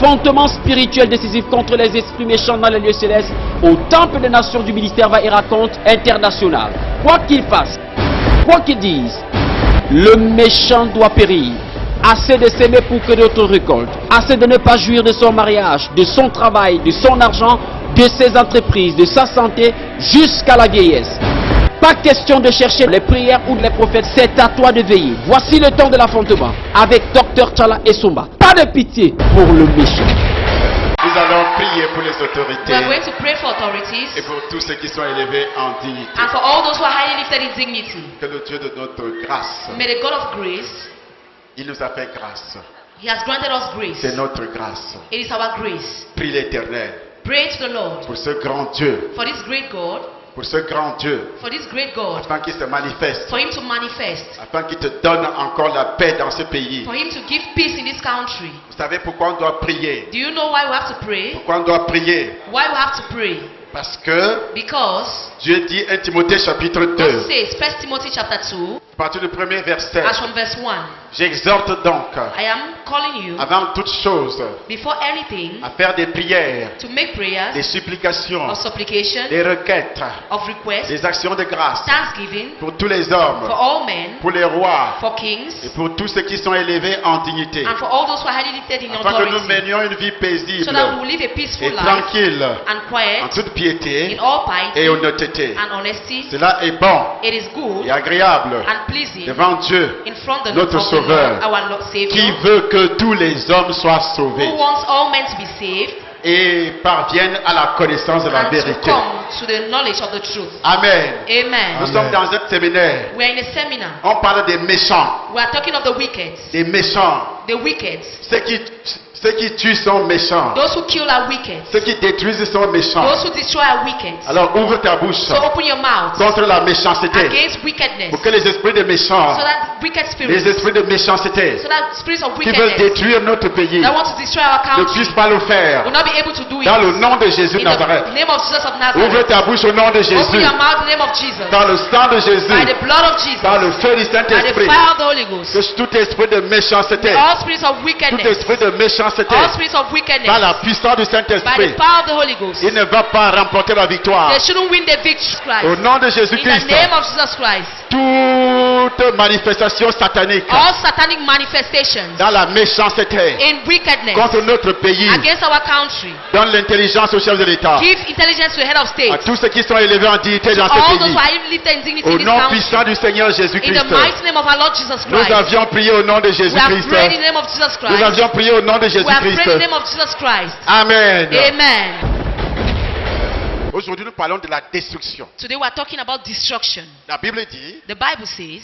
affrontement spirituel décisif contre les esprits méchants dans les lieux célestes au temple des nations du ministère va et raconte international. Quoi qu'il fasse, quoi qu'il dise, le méchant doit périr. Assez de s'aimer pour que d'autres récoltent. Assez de ne pas jouir de son mariage, de son travail, de son argent, de ses entreprises, de sa santé, jusqu'à la vieillesse. Pas question de chercher les prières ou les prophètes, c'est à toi de veiller. Voici le temps de l'affrontement avec Dr Tchala et Somba. Pas de pitié pour le méchant. Nous allons prier pour les autorités We are going to pray for authorities et pour tous ceux qui sont élevés en dignité. and for all those who are highly lifted in dignity. Que le Dieu de notre grâce, May the God of grace, il nous a fait grâce. He has granted us grace. C'est notre grâce. It is our grace. Prie l'Éternel Pray to the Lord pour ce grand Dieu, for this great God, pour ce grand Dieu, for this great God, afin qu'il se manifeste, for Him to manifest, afin qu'il te donne encore la paix dans ce pays. for Him to give peace in this country. Vous savez pourquoi on doit prier? Do you know why we have to pray? Pourquoi on doit prier? Why we have to pray? Parce que Because Dieu dit 1 Timothée chapitre God 2, says, 1 Timothy chapter 2, à partir du premier verset, as from verse 1, j'exhorte donc, I am calling you, avant toute chose, before anything, à faire des prières, to make prayers des supplications, of supplication, des requêtes, of request, des actions de grâce thanksgiving, pour tous les hommes, for all men, pour les rois for et kings, pour tous ceux qui sont élevés en dignité, and for all those who are highly lifted in afin que nous authority, menions une vie so paisible that we will live a peaceful et life tranquille, and en quiet, toute piété in all et piety honnêteté. and honesty. Cela est bon It is good et agréable and pleasing devant Dieu, in front of notre of the Lord, Sauveur, our Lord qui Savior, veut que tous les hommes soient sauvés who wants all men to be saved et parviennent à la connaissance de la and to vérité. come to the knowledge of the truth. Amen. Nous Amen. sommes dans un séminaire. We are in a seminar. On parle des méchants. We are talking of the wicked. Des méchants. The wicked. Ceux qui tuent sont méchants. Those who kill are wicked. Ceux qui détruisent sont méchants. Those who destroy are wicked. Alors ouvre ta bouche So open your mouth contre la méchanceté. against wickedness. Pour que les esprits de méchants, So that wicked les spirits, esprits de méchanceté so that spirits of qui veulent wickedness détruire notre pays that want to destroy our ne country puissent pas le faire. will not be able to do it. Dans le nom de Jésus de In Nazareth. the name of Jesus of Ouvre Nazareth. ta bouche au nom de Open Jésus. your mouth in the name of Jesus. Dans le sang de By Jésus. the blood of Jesus. Dans le feu du By the Saint-Esprit. fire of the Holy Ghost. Que tout esprit de méchanceté, All spirits of tout wickedness. esprit de méchanceté, All spirits of wickedness. par la puissance du By the Saint-Esprit, power of the Holy Ghost. il ne va pas remporter la victoire. They shouldn't win the victory. Au nom de In the Jésus-Christ, name of Jesus Christ. toute manifestation satanique All satanic manifestations dans la méchanceté in wickedness contre notre pays, against our country. donne l'intelligence au chef de l'État, Give intelligence to the head of à state. tous ceux qui sont élevés en dignité dans All ce those who pays. are lifted in dignity Au in this nom country. puissant du Seigneur In Jésus-Christ, the mighty name of our Lord Jesus nous Christ. avions prié au nom de We have Jésus-Christ. prayed in the name of Jesus Nous Christ. avions prié au nom de We have prayed in the Jésus-Christ. name of Jesus Christ. Amen. Amen. Aujourd'hui, nous parlons de la destruction. Today we are talking about destruction. La Bible dit, The Bible says,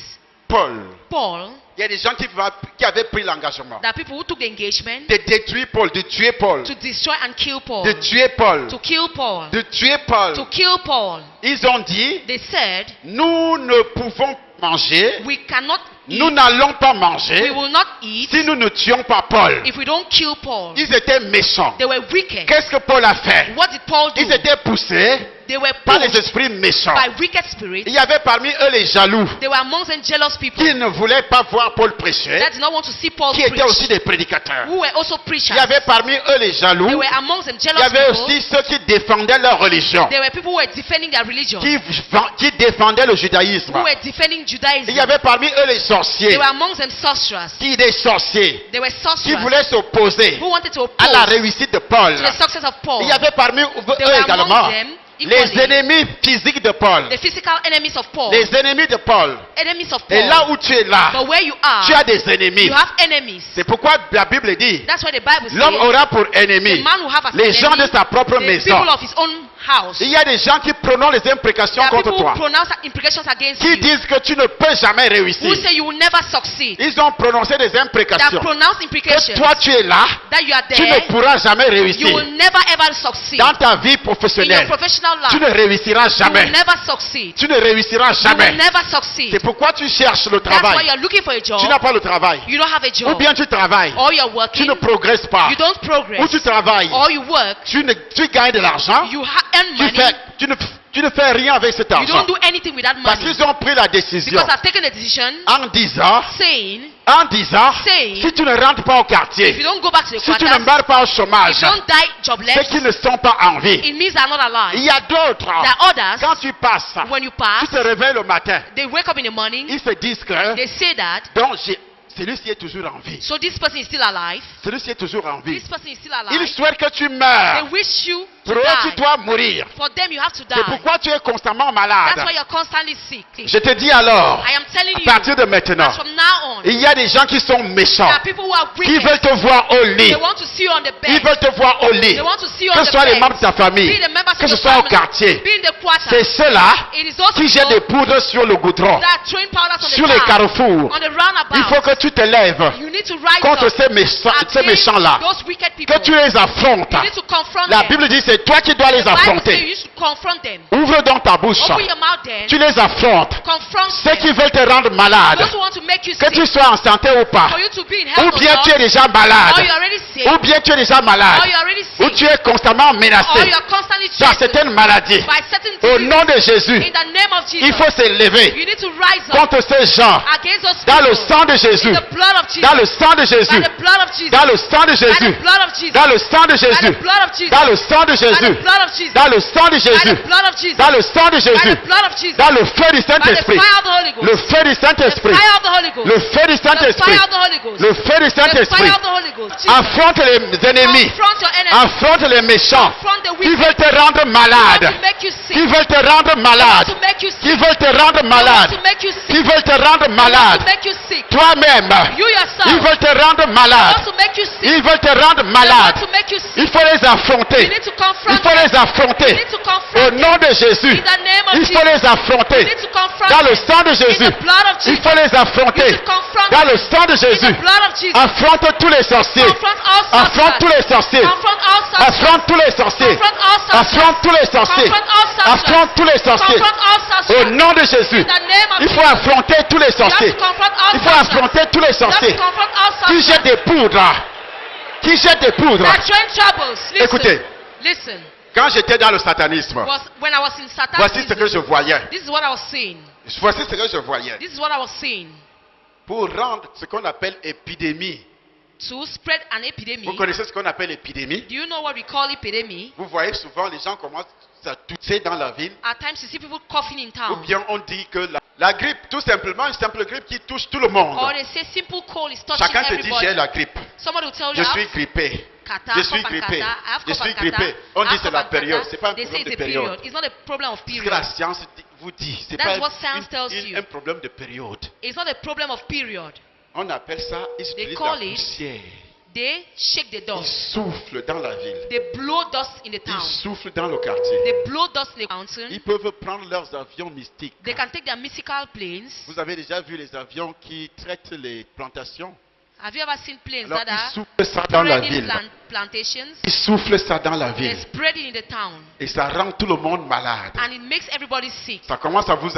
Paul, Paul, il y a des gens qui avaient pris l'engagement that people who took the engagement de détruire Paul, de tuer Paul, to destroy and kill Paul, de tuer Paul, to kill Paul, de tuer Paul. to kill Paul. Ils ont dit, They said, nous ne pouvons manger, we cannot nous eat, n'allons pas we manger will not eat si nous ne tuons pas Paul. if we don't kill Paul. Ils étaient méchants. They were wicked. Qu'est-ce que Paul a fait? What did Paul do? Ils étaient poussés They were par les pushed esprits méchants. by wicked spirits. Il y avait parmi eux les jaloux They were amongst them jealous people qui ne voulaient pas voir Paul prêcher, that did not want to see Paul qui étaient aussi preach, des prédicateurs. who were also Il preachers. y avait parmi eux les jaloux. They were amongst them Il y jealous avait people. aussi ceux qui défendaient leur religion, There were people who were defending their religion, qui défendaient le judaïsme. who were defending Il Judaism. y avait parmi eux les sorciers, They were amongst them sorcerers. des sorciers They were qui sorcerers voulaient s'opposer who wanted to à la oppose réussite de Paul. to the success of Paul. Il y avait parmi They eux were également amongst them les equally ennemis physiques de Paul. the physical enemies of Paul. Les ennemis de Paul. Enemies of Et là Paul. où tu es là, But where you tu as are, des ennemis. you have enemies. C'est pourquoi la Bible dit, That's why the Bible l'homme says aura pour the ennemi man will have as les gens de enemy sa propre the maison. people of his own house. Il y a des gens qui prononcent les imprécations There are contre people toi, who pronounce imprecations against qui you, disent que tu ne peux jamais réussir. who say you will never succeed. Ils ont prononcé des That imprécations. pronounce Que imprecations toi tu es là, that you are tu ne there, pourras jamais you réussir. will never ever succeed. Dans ta vie In your professionnelle, professional tu life, ne réussiras you will jamais. never succeed. Tu ne réussiras You will jamais. never succeed. C'est pourquoi tu cherches le That's why travail. you're looking for a Tu job. n'as pas le travail. You don't have a Ou job. bien tu travailles, Or you're tu working. ne progresses pas. You don't Ou progress. tu travailles, Or you work. tu gagnes de l'argent, You earn tu money. fais, tu ne Tu ne fais rien avec cet You argent. don't do anything with that Parce money. qu'ils ont pris la décision Because I've taken a decision en disant, saying, si tu ne rentres pas au if quartier, you don't go back to the si tu ne quarters, meurs pas au if chômage, you don't die jobless, c'est qu'ils ne sont pas en vie. it means they're not Il alive. y a d'autres, There are others, quand tu passes, when you tu pass, te réveilles le matin, they wake up in the morning, ils se disent que they say that, donc celui-ci est toujours en vie. so this person is still alive, Celui-ci est toujours en vie. this person is still Ils alive, souhaitent que tu they meurs. wish you to Pour eux, tu die. dois mourir. For them, you have to C'est die. pourquoi tu es constamment That's malade. why you're constantly sick. Je te dis alors, I am telling à you, partir de maintenant, as from now on, il y a des gens qui sont méchants, there are people who are qui wicked. veulent te voir au lit. They want to see you on the Ils bed. veulent te voir au lit. They want to see you Que on ce the soit les bed. membres de ta famille, Be the members que of ce your soit au family. quartier. Be in the quarter. C'est ceux-là It is those qui jettent des people poudres sur le goudron, that are throwing powders on sur the les path, carrefours. on the Il faut roundabout. que tu te lèves You need to rise contre up ces méchants-là. against those wicked people. Que tu les affrontes. You need to confront La them. Bible dit c'est toi qui dois les The Bible says affronter. you should confront them. Ouvre donc ta bouche. Open your mouth then. Tu les affrontes. Confront Ceux qui them. veulent te rendre malade, Those who want to make you que sick. tu sois en santé ou pas, For you to be in ou health or bien not, tu es déjà or malade, you're already sick, ou bien tu es déjà malade, or you're already ou sick, tu es constamment or menacé you're constantly par threatened certaines maladies. by certain Au diseases. nom de Jésus, In the name of il Jesus, faut s'élever you need to rise up contre ces gens against those dans le people. sang de Jésus, In the blood of Jesus. dans le sang de By Jésus, the blood of Jesus. dans le sang de By Jésus, the blood of Jesus. dans le sang de By Jésus, the blood of Jesus. dans le sang de By Jésus, the blood of Jesus. dans le sang de By Jésus, the blood of Jesus. dans le sang de By Jésus, the blood of Jesus. dans le feu du By the Saint-Esprit, fire of the Holy Ghost. le feu du The Saint-Esprit, fire of the Holy Ghost. le feu du The Saint-Esprit, fire of the Holy Ghost. le feu du The fire Saint-Esprit. of the Holy Ghost. Jesus. Affronte les ennemis, Confront your enemies. affronte les méchants Confront the qui wicked. veulent te rendre Who want malade, to make you sick. qui veulent te rendre Who want malade, to make you qui sick. veulent te rendre Who want malade, to make you qui sick. veulent te rendre Who want malade. to make you sick. Toi-même, You yourself. ils veulent te rendre Who malade. want to make you sick. Ils veulent te rendre They malade. want to make you sick. Il faut les You affronter. need to Il confront faut them. les affronter. You need to Au confront them. nom de Jésus, In the name of il faut Jesus. les You affronter. need to confront Dans le them. sang de In Jésus, the blood of il Jesus. faut les You affronter. need to confront Dans them. le sang de In Jésus, the blood of Jesus. affronte tous les sorciers. Confront all Affronte tous sorcerers. les sorciers. Confront all sorcerers. Affronte tous les sorciers. Confront all sorcerers. Affronte tous les sorciers. Confront all sorcerers. Affronte tous les sorciers. Confront all Au sorcerers. nom de Jésus, In the name of il faut Jesus. affronter tous les You have sorciers. to confront all Il faut sorcerers. affronter tous les You have sorciers to confront all qui sorcerers. jettent des poudres. Qui jettent des poudres. That train troubles. Listen. Écoutez, Listen. quand j'étais dans le satanisme, When I was in voici ce que je Satanism, voyais. this is what I was seeing. Voici ce que je voyais. This is what I was seeing. Pour rendre ce qu'on appelle épidémie. To spread an epidemic. Vous connaissez ce qu'on appelle épidémie? Do you know what we call epidemic? Vous voyez souvent les gens commencent à tousser dans la ville. At times you see people coughing in Ou town. bien on dit que la grippe, tout simplement, une simple grippe qui touche tout le monde. Or they say simple cold is touching Chacun te dit everybody. j'ai la grippe. Somebody will tell Je you, suis grippé. Kata, Je suis cough and grippé. kata. I have Je cough suis and kata. grippé. On I dit have c'est cough la and kata. période. C'est pas un They say problème de it's a période. period. It's not a problem of Ce que period. la science vous dit, c'est That's pas what science tells you. un problème de période. It's not a problem of period. On appelle ça, ils utilisent la call it- poussière. They shake the Ils dust. soufflent dans la ville. They blow dust in the Ils town. soufflent dans le quartier. They blow dust in the mountain. Ils peuvent prendre leurs avions mystiques. They can take their mystical planes. Vous avez déjà vu les avions qui traitent les plantations? Have you ever seen planes Alors, that are ils soufflent ça dans la spreading ville. plantations? Ils soufflent ça dans la They ville. spread it in the town. Et ça rend tout le monde malade. And it makes everybody sick. Ça commence à vous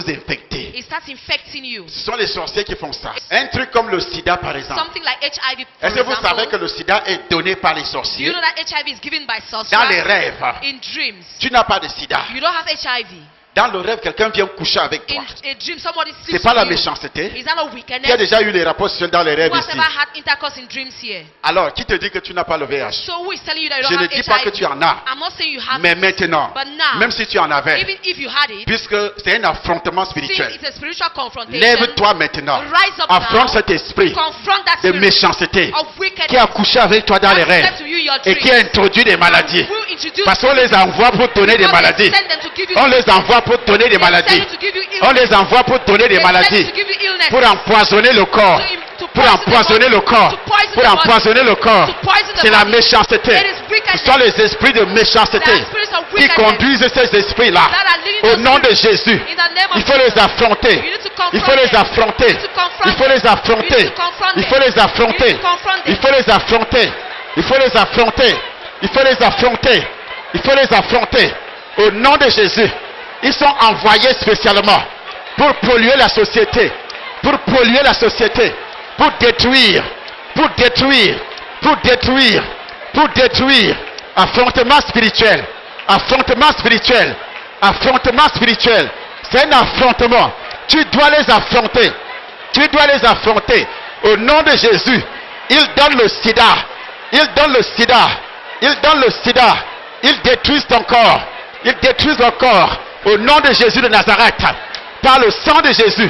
infecter. It starts infecting you. Ce sont les sorciers qui font ça. Un truc comme le sida, par exemple. Something like HIV, for Est-ce que vous savez que example. le sida est donné par les Do you sorciers? know that HIV is given by Dans les sorcerers? rêves. In dreams. Tu n'as pas de sida. You don't have HIV. Dans le rêve, quelqu'un vient coucher avec toi. In a dream, somebody C'est sleeps pas la with you. méchanceté. Is that not Qui a wickedness? déjà eu les rapports sexuels dans les rêves Who has ici? ever had intercourse in dreams here? Alors, qui te dit que tu n'as pas le VIH? So who is telling you that you Je don't ne have dis pas que HIV? tu en as. I'm not saying you have Mais it. maintenant, But now, même si tu en avais, even if you had it, puisque c'est un affrontement since spirituel, it's a spiritual confrontation, lève-toi maintenant. rise up Affronte now, cet esprit confront that de spirit méchanceté of wickedness qui a couché avec toi dans les that said rêves to you in your et qui a dreams. introduit des maladies. Who introduced Parce qu'on les envoie pour donner des because maladies. they send them to give you On les envoie pour donner des they maladies. send you to give you On illness. les envoie pour donner des They send maladies. you to give you illness. Pour empoisonner le corps. To Pour poison the empoisonner body. le corps. To poison Pour the body. empoisonner le corps. To poison the C'est la body. méchanceté. It is wickedness. Ce sont les esprits de méchanceté There are spirits of qui wickedness conduisent ces esprits-là. that are leading Au to nom de spirits. Jésus, In the name of il faut les Jesus. affronter. You need to confront Il faut les them. affronter. You need to confront Il faut les them. affronter. You need to confront Il them. faut les affronter. You need to confront them. Il faut les affronter. Il faut les affronter. Il faut les affronter. Il faut les affronter. Au nom de Jésus, ils sont envoyés spécialement pour polluer la société. Pour polluer la société. Pour détruire. Pour détruire. Pour détruire. Pour détruire. Affrontement spirituel. Affrontement spirituel. Affrontement spirituel. C'est un affrontement. Tu dois les affronter. Tu dois les affronter. Au nom de Jésus. Ils donnent le sida. Ils donnent le sida. Ils donnent le sida. Ils détruisent ton corps. Ils détruisent le corps. Au nom de Jésus de Nazareth. Par le sang de Jésus.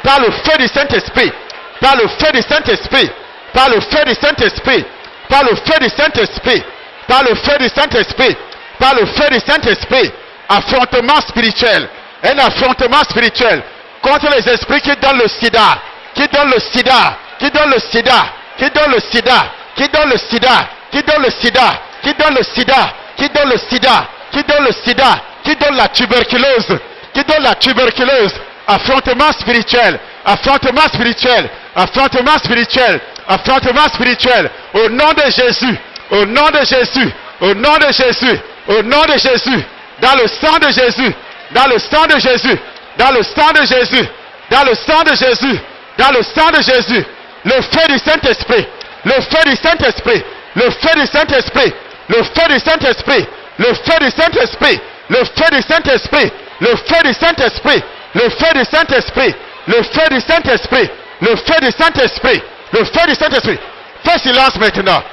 Par le feu du Saint-Esprit. Par le feu du Saint-Esprit. Par le feu du Saint-Esprit. Par le feu du Saint-Esprit. Par le feu du Saint-Esprit. Par le feu du Saint-Esprit. Affrontement spirituel. Un affrontement spirituel contre les esprits qui donnent le sida. Qui donnent le sida. Qui donnent le sida. Qui donnent le sida. Qui donnent le sida. Qui donnent le sida. Qui donnent le sida. Qui donnent le sida. Qui donnent le sida. Qui donnent la tuberculose. Qui donne la tuberculose. Affrontement spirituel. Affrontement spirituel. Affrontement spirituel. Affrontement spirituel. Au nom de Jésus. Au nom de Jésus. Au nom de Jésus. Au nom de Jésus. Dans le sang de Jésus. Dans le sang de Jésus. Dans le sang de Jésus. Dans le sang de Jésus. Dans le sang de Jésus. Le feu du Saint-Esprit. Le feu du Saint-Esprit. Le feu du Saint-Esprit. Le feu du Saint-Esprit. Le feu du Saint-Esprit. Le feu du Saint-Esprit. Le feu du Saint-Esprit. Le feu du Saint-Esprit. Le feu du Saint-Esprit. Le feu du Saint-Esprit. Le feu du Saint-Esprit. Fais silence maintenant.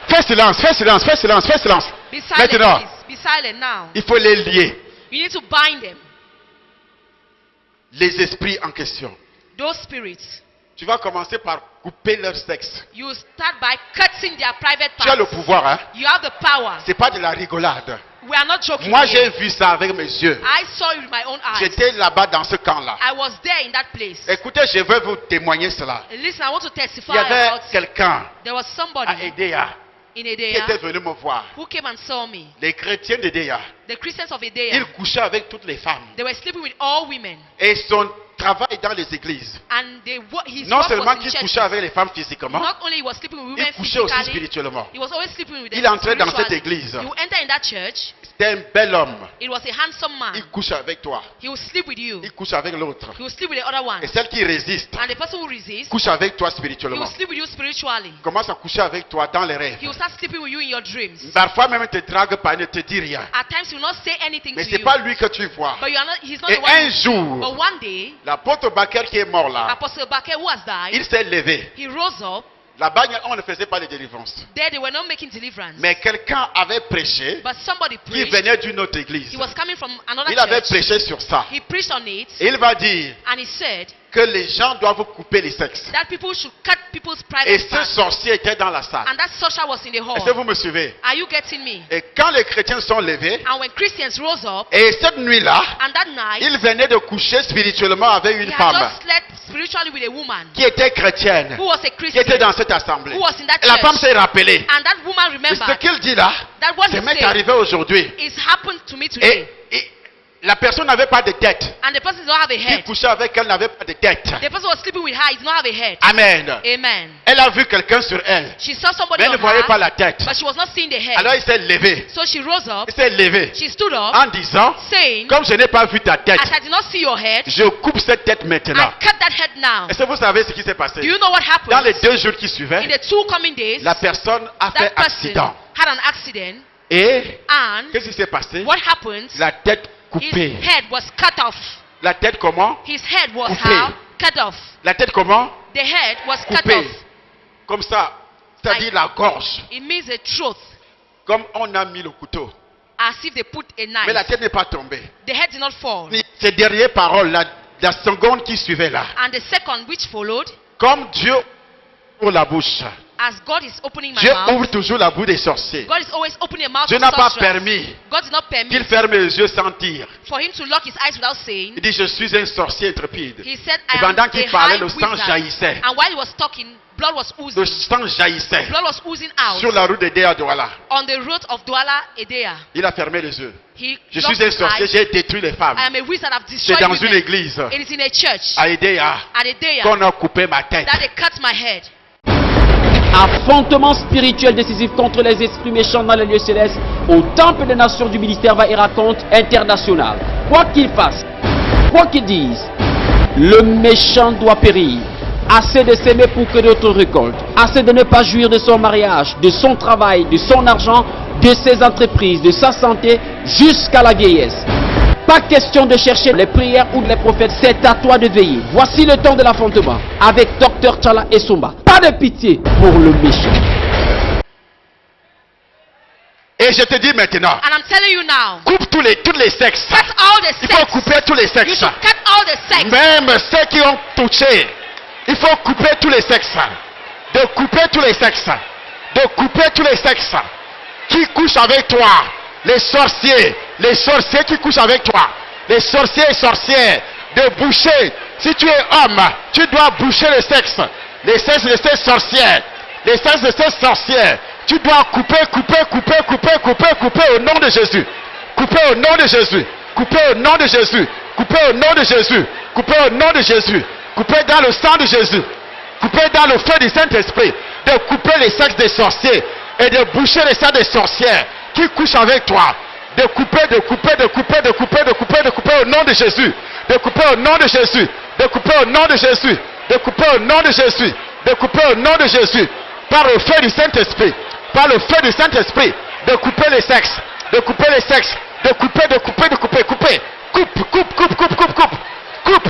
Fais silence, fais silence, fais silence, fais silence. Be silent, Maintenant, please. Be silent now. il faut les lier. You need to bind them. Les esprits en question. Those spirits. Tu vas commencer par couper leur sexe. You start by cutting their private Tu as le parts. pouvoir, hein. You have the power. C'est pas de la rigolade. We are not joking Moi, here. j'ai vu ça avec mes yeux. I saw it with my own eyes. J'étais là-bas dans ce camp-là. I was there in that place. Écoutez, je veux vous témoigner cela. Listen, I want to testify Il y avait about. quelqu'un There was à somebody Edea in qui était Edea venu me voir. who came and saw me. Les chrétiens d'Edea, The Christians of ils Edea, couchaient avec toutes les femmes. they were sleeping with all women, Et son travail dans les églises, and his non work seulement was in qu'il churches. couchait avec les femmes physiquement, Not only he was sleeping with il women couchait aussi physically, spirituellement. he was always sleeping with them. Il entrait dans cette spiritually. église. You enter in that church. C'était un bel homme. It was a handsome man. Il couche avec toi. He will sleep with you. Il couche avec l'autre. He will sleep with the other one. Et celle qui résiste, And the person who resists, couche avec toi he spirituellement. will sleep with you spiritually. Commence à coucher avec toi dans les rêves. He will start sleeping with you in your dreams. Parfois même, il te drague pas, il ne te dit rien. At times he will not say anything Mais to c'est you. pas lui que tu vois. But you are not, he's not Et the one. un But jour, one day, l'apôtre Baker qui est mort là, Apostle Baker, who has died, il s'est levé. he rose up. Là-bas, on ne faisait pas de délivrance. There they were not making deliverance. Mais quelqu'un avait prêché But somebody qui preached. venait d'une autre église. He was coming from another Il avait church. prêché sur ça. He preached on it. Et il va dire And he said que les gens doivent couper les sexes. that people should cut people's Et private ce parts. sorcier était dans la salle. And that sorcerer was in the Est-ce que hall. vous me suivez? Are you getting me? Et quand les chrétiens sont levés, And when Christians rose up, et cette nuit-là, and that night, il venait de coucher spirituellement avec he une had femme just slept spiritually with a woman qui était chrétienne, who was a qui Christian, était dans cette assemblée. who was in that Et la femme church. s'est rappelée. And that woman Et ce remembered qu'il dit là, that what he c'est m'est said arrivé aujourd'hui. is happened to me today. Et la personne n'avait pas de tête. And the person did not have a Qui head. couchait avec elle n'avait pas de tête. The person was sleeping with her, he did not have a head. Amen. Amen. Elle a vu quelqu'un sur elle, She saw somebody mais elle on ne voyait pas her, la tête. but she was not seeing the head. Alors il s'est levé. So she rose up, Il s'est levé she stood up, en disant, saying, comme je n'ai pas vu ta tête, as I did not see your head, je coupe cette tête I maintenant. cut that head now. Est-ce que vous savez ce qui s'est passé? Do you know what Dans les happened? 2 jours qui In suivaient, the 2 coming days, la personne a fait that person accident. had an accident, Et and qu'est-ce qui s'est passé? what happened? La tête His coupée. head was cut off. La tête comment? His head was Coupé. how? Cut off. La tête comment? The head was cut Coupée. off. Comme ça. C'est-à-dire la gorge. It means the truth, Comme on a mis le couteau. as if they put a Mais la knife. tête n'est pas tombée. The head did not fall. Ces dernières paroles, la seconde qui suivait là. And the second which followed, Comme Dieu ouvre la bouche. as God is opening my Dieu mouth, ouvre toujours la bouche des sorciers. God is always opening the mouth Dieu of n'a pas sorcerers. permis God did not qu'il permit ferme les yeux sans dire. for him to lock his eyes without saying. Il dit, je suis un sorcier intrépide. He said, Et I am pendant qu'il a parlait, high le sang wizard. jaillissait. And while he was talking, blood was Le oozing. sang jaillissait Blood was oozing out sur la route de Déa Douala. on the road of Douala, Edea. Il a fermé les yeux. He Je locked suis un his sorcier, eyes. j'ai détruit les femmes. I am a wizard, I've C'est destroyed dans une women. église It is in a church à Edea at Edea qu'on a coupé ma tête. that they cut my head. Affrontement spirituel décisif contre les esprits méchants dans les lieux célestes au temple des nations du ministère va et raconte international. Quoi qu'il fasse, quoi qu'il dise, le méchant doit périr. Assez de s'aimer pour que d'autres récoltent. Assez de ne pas jouir de son mariage, de son travail, de son argent, de ses entreprises, de sa santé jusqu'à la vieillesse. Pas question de chercher les prières ou les prophètes, c'est à toi de veiller. Voici le temps de l'affrontement avec Dr Tchala Essomba. Pas de pitié pour le méchant. Et je te dis maintenant, And I'm telling you now, coupe tous les sexes. cut all the Il faut sex. couper tous les You sexes. should cut all the sex. Même ceux qui ont touché, il faut couper tous les sexes. De couper tous les sexes. De couper tous les sexes. Qui couchent avec toi? Les sorciers qui couchent avec toi. Les sorciers et sorcières. De boucher. Si tu es homme, tu dois boucher le sexe. Les sexes de ces sorcières. Les sexes de ces sorcières. Tu dois couper au nom de Jésus. Couper au nom de Jésus. Couper au nom de Jésus. Couper au nom de Jésus. Couper au nom de Jésus. Couper dans le sang de Jésus. Couper dans le feu du Saint-Esprit. De couper les sexes des sorciers. Et de boucher les sexes des sorcières qui couchent avec toi. De couper au nom de Jésus. De couper au nom de Jésus. De couper au nom de Jésus. De couper au nom de Jésus. De couper au nom de Jésus. Par le feu du Saint-Esprit. Par le feu du Saint-Esprit. De couper les sexes. De couper les sexes. De couper. Coupe.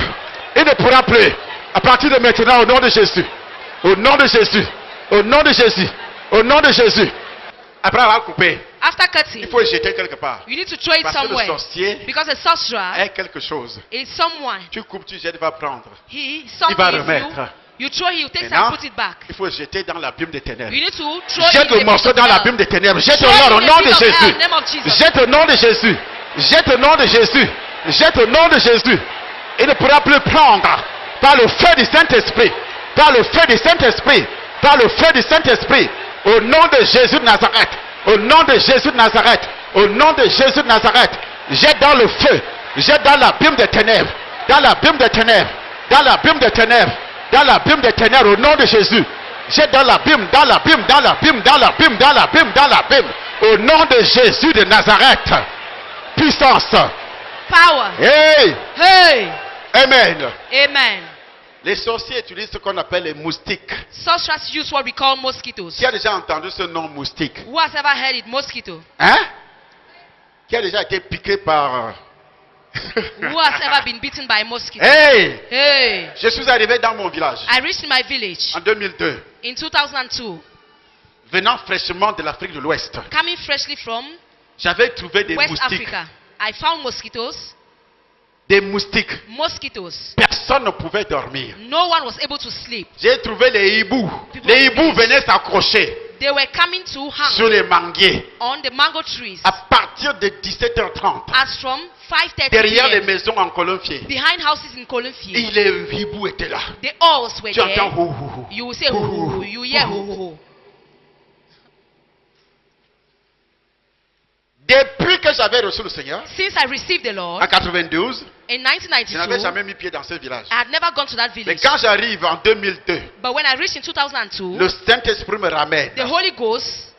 Il ne pourra plus. À partir de maintenant, au nom de Jésus. Au nom de Jésus. Au nom de Jésus. Au nom de Jésus. Après avoir coupé, After il cutting, faut le jeter quelque part. you need to throw it Parce que le somewhere. sorcier Because a sorcerer est quelque chose. is someone. Tu coupes, tu jettes, il va prendre. Something va is remettre. you throw it, you take Maintenant, and put it back. il faut le jeter dans l'abîme des ténèbres. You need to throw Jette it le in morceau the pit dans of hell. l'abîme des ténèbres. Jette Throw au it nom, au in nom the de pit of hell, Jésus. name of Jesus. Jette au nom de Jésus. Jette au nom de Jésus. Jette au nom de Jésus. Il ne pourra plus prendre par le feu du Saint-Esprit. Par le feu du Saint-Esprit. Par le feu du Saint-Esprit. Au nom de Jésus de Nazareth. Au nom de Jésus de Nazareth. Au nom de Jésus de Nazareth. Jette dans le feu. Jette dans l'abîme des ténèbres. Dans l'abîme des ténèbres. Dans l'abîme des ténèbres. Dans l'abîme des ténèbres. Au nom de Jésus. Jette dans l'abîme. Dans l'abîme. Dans l'abîme. Dans l'abîme. Dans l'abîme. Dans l'abîme. Au nom de Jésus de Nazareth. Puissance. Power. Hey. Hey. Amen. Amen. Les sorciers utilisent ce qu'on appelle les moustiques. Sorcerers use what we call mosquitoes. Qui a déjà entendu ce nom moustique? Who has ever heard it? Mosquito. Hein? Qui a déjà été piqué par... Who has ever been bitten by a mosquito? Hey! Hey. Je suis arrivé dans mon village I reached my village en 2002, in 2002, venant fraîchement de l'Afrique de l'Ouest. coming freshly from J'avais trouvé des West moustiques. Africa. I found mosquitoes. Des moustiques. Mosquitoes. Personne ne pouvait dormir. No one was able to sleep. J'ai trouvé les hiboux. People Les hiboux please. venaient s'accrocher They were coming to sur hang les manguiers on the mango trees à partir de 17h30. as from 5:30 Derrière les p.m. maisons en colombier. behind houses in Columfield. Et les hiboux étaient là. The owls were Tu entends there. hou hou hou. You will say hoo hoo hoo. You hear hoo hoo hoo. Depuis que j'avais reçu le Seigneur, Since I received the Lord en 92, in je n'avais 1992, jamais mis pied dans ce village. I had never gone to that Mais village. quand j'arrive en 2002, But when I reached in 2002, le Saint-Esprit me ramène. the Holy Ghost,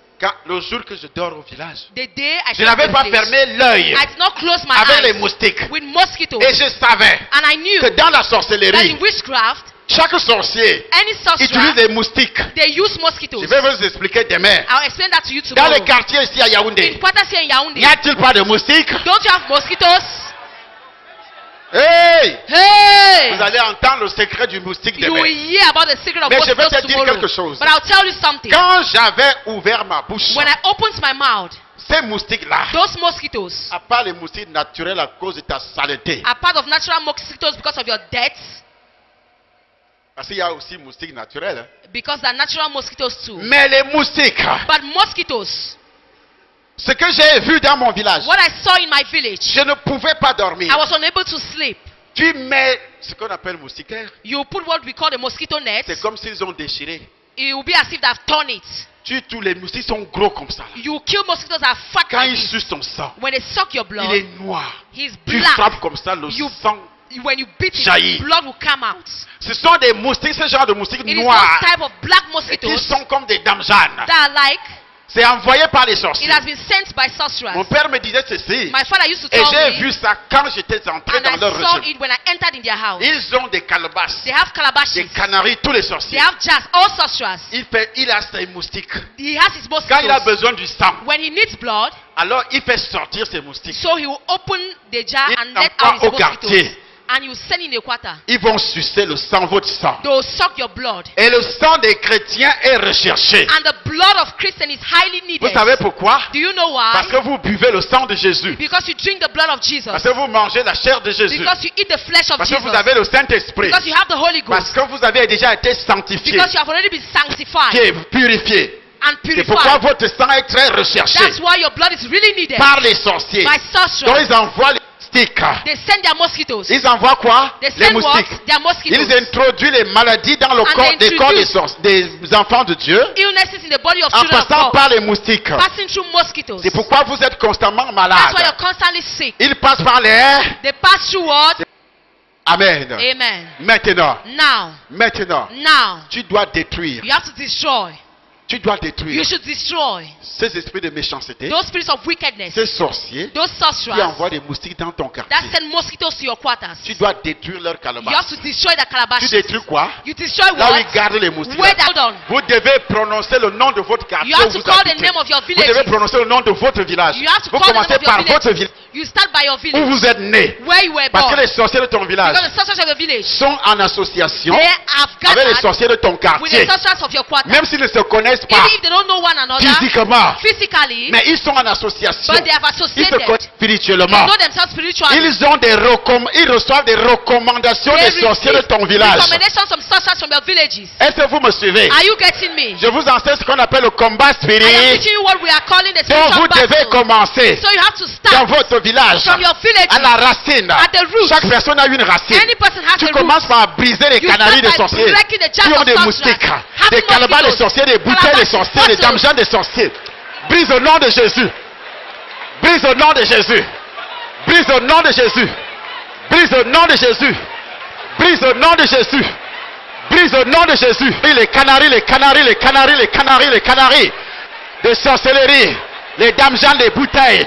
Le jour que je dors au village, the day I je came n'avais to pas the village, fermé l'œil I did not close my avec les eyes moustiques. with mosquitoes. Et je savais And I knew que dans la that sorcellerie, in witchcraft, chaque sorcier any utilise sorcerer, des moustiques. they use mosquitoes. Je vais vous expliquer demain. I'll explain that to you Dans tomorrow. les quartiers ici à In Yaoundé, Kwatasi and Yaoundé, n'y a-t-il pas de moustiques? don't you have mosquitoes? Hey! Hey! Vous allez entendre le secret du moustique You will demain. hear about the secret of Mais je vais mosquitoes te dire tomorrow. quelque chose. But I'll tell you something. Quand j'avais ouvert ma bouche, When I opened my mouth, ces moustiques-là, those mosquitoes à part les moustiques naturels à cause de ta saleté, are part of natural mosquitoes because of your deaths, parce qu'il y a aussi moustiques naturels, hein. because they're natural mosquitoes too. Mais les moustiques, But mosquitoes, ce que j'ai vu dans mon village, what I saw in my village, je ne pouvais pas dormir. I was unable to sleep. Tu mets ce qu'on appelle moustiquaire, You put what we call the mosquito net. c'est comme s'ils ont déchiré. It will be as if they've torn it. Tous les moustiques sont gros comme ça. You kill mosquitoes that are fat Quand like ils this. sucent ton sang, When they suck your blood, il est noir. he's Tu black. frappes comme ça, le You- sang. When you beat jaillit. it, blood will come out. Ce sont des moustiques, ce genre de moustiques It is noirs, those type of black qui mosquitoes sont comme des dames Jeanne. that are like C'est envoyé par les It sorciers. has been sent by sorcerers. Mon père me disait ceci. My father used to Et tell j'ai me, vu ça quand j'étais entré and dans I leur saw régime. it when I entered in their house. Ils ont des calebasses, They have des calabashes. canaries, tous les They sorciers. have jars, all sorcerers. Il a ses moustiques. He has his Quand il a mosquitoes. besoin du sang, When he needs blood, alors il fait sortir ses moustiques. so he will open the jar Il and let envoie out his au mosquitoes. quartier. And you send in a quarter. Ils vont sucer le sang, votre sang. They will suck your blood. Et le sang des chrétiens est recherché. And the blood of Christians is highly Vous needed. savez pourquoi? Do you know Parce why? que vous buvez le sang de Jésus. Because you drink the blood of Jesus. Parce que vous mangez la chair de Jésus. Because you eat the flesh of Parce que Jesus. vous avez le Saint-Esprit. Because you have the Holy Parce Ghost. que vous avez déjà été sanctifié, Because you have already been qui sanctified est purifié. and C'est pourquoi purified. votre sang est très recherché That's why your blood is really needed par les sorciers. by Donc sorcerers. ils envoient les moustiques. They send their mosquitoes. Ils envoient quoi? They Les send what? moustiques. Their mosquitoes. Ils introduisent les maladies dans le And corps, they des corps introduce des enfants de Dieu Illnesses in the body of en children of passant God. par les moustiques. Passing through mosquitoes. C'est pourquoi vous êtes constamment That's why malade. you're constantly sick. Ils passent par les... They pass through what? Amen. Amen. Maintenant, Now, tu dois détruire. you have to destroy. Tu dois You détruire should destroy ces esprits de méchanceté, those spirits of wickedness, ces sorciers those qui sorcerers envoient des moustiques dans ton that quartier. send mosquitoes to your quarters. Tu dois détruire leur You have calebasse. to destroy the Tu calabash. détruis quoi? You destroy Là où what? ils gardent les moustiques. Where hold on. Vous devez prononcer le nom de votre quartier. You have où to vous call the habitez. name of your Vous devez village. prononcer le nom de votre village. You have to Vous call the name commencez of your par votre village. village You start by your où village, vous êtes né. where you were Parce que born. les sorciers de ton village Because the sorcerers of your village, sont en association they have avec les gathered sorciers de ton with quartier. the sorcerers of your quarter. Même s'ils ne se connaissent pas Even if they don't know one another physiquement, physically, mais ils sont en association. but they have Ils se associated. connaissent They spirituellement. know themselves spiritually. Ils reçoivent des recommandations They des sorciers de receive ton village. recommendations from sorcerers from your villages. Est-ce que vous me suivez? Are you getting me? Je vous enseigne ce qu'on appelle le combat I am spirituel. teaching you what we are calling the Donc spiritual vous devez battle. commencer So you have to dans start votre village, from your village. à la racine. At the root. Chaque personne a une racine. Any person has Tu a root. commences par briser les You canaries des start by sorciers, breaking the jars qui ont of des sorcerers. moustiques, Having des calebasses des mosquitoes, sorciers, des bouteilles des calabash sorciers, des bottles. damjans des sorciers. Brise au nom de Jésus. Brise au nom de Jésus. Brise au nom de Jésus. Brise au nom de Jésus. Brise au nom de Jésus. Brise au nom de Jésus. Et les canaries, les canaries, les canaries, les canaries, les canaries. Des sorcelleries. Les damjans des bouteilles.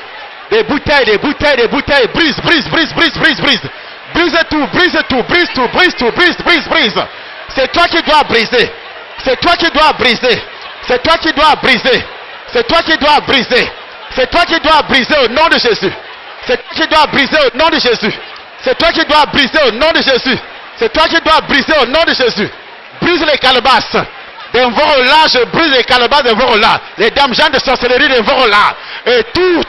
Des bouteilles, des bouteilles, des bouteilles. Brise, brise, brise, brise, brise, brise. Brise tout, brise tout, brise tout, brise tout, brise, brise, brise. C'est toi qui dois briser. C'est toi qui dois briser. C'est toi qui dois briser. C'est toi qui dois briser. C'est toi qui dois briser au nom de Jésus. C'est toi qui dois briser au nom de Jésus. C'est toi qui dois briser au nom de Jésus. C'est toi qui dois briser au nom de Jésus. Brise les calebasses d'un vorola, je brise les calebasses d'un vorola. Les dames gens de sorcellerie d'un vorola. Et tout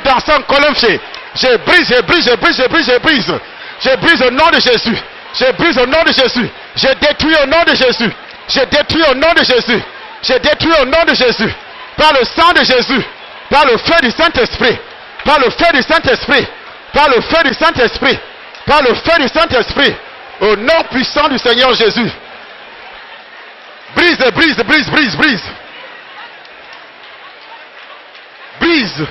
dans son colombier. Je brise, je brise, je brise, je brise, je brise. Je brise au nom de Jésus. Je brise au nom de Jésus. Je détruis au nom de Jésus. Je détruis au nom de Jésus. Je détruis au nom de Jésus. Par le sang de Jésus. Par le feu du Saint-Esprit. Par le feu du Saint-Esprit. Par le feu du Saint-Esprit. Par le feu du Saint-Esprit. Au nom puissant du Seigneur Jésus. Brise, brise, brise, brise, brise. Brise.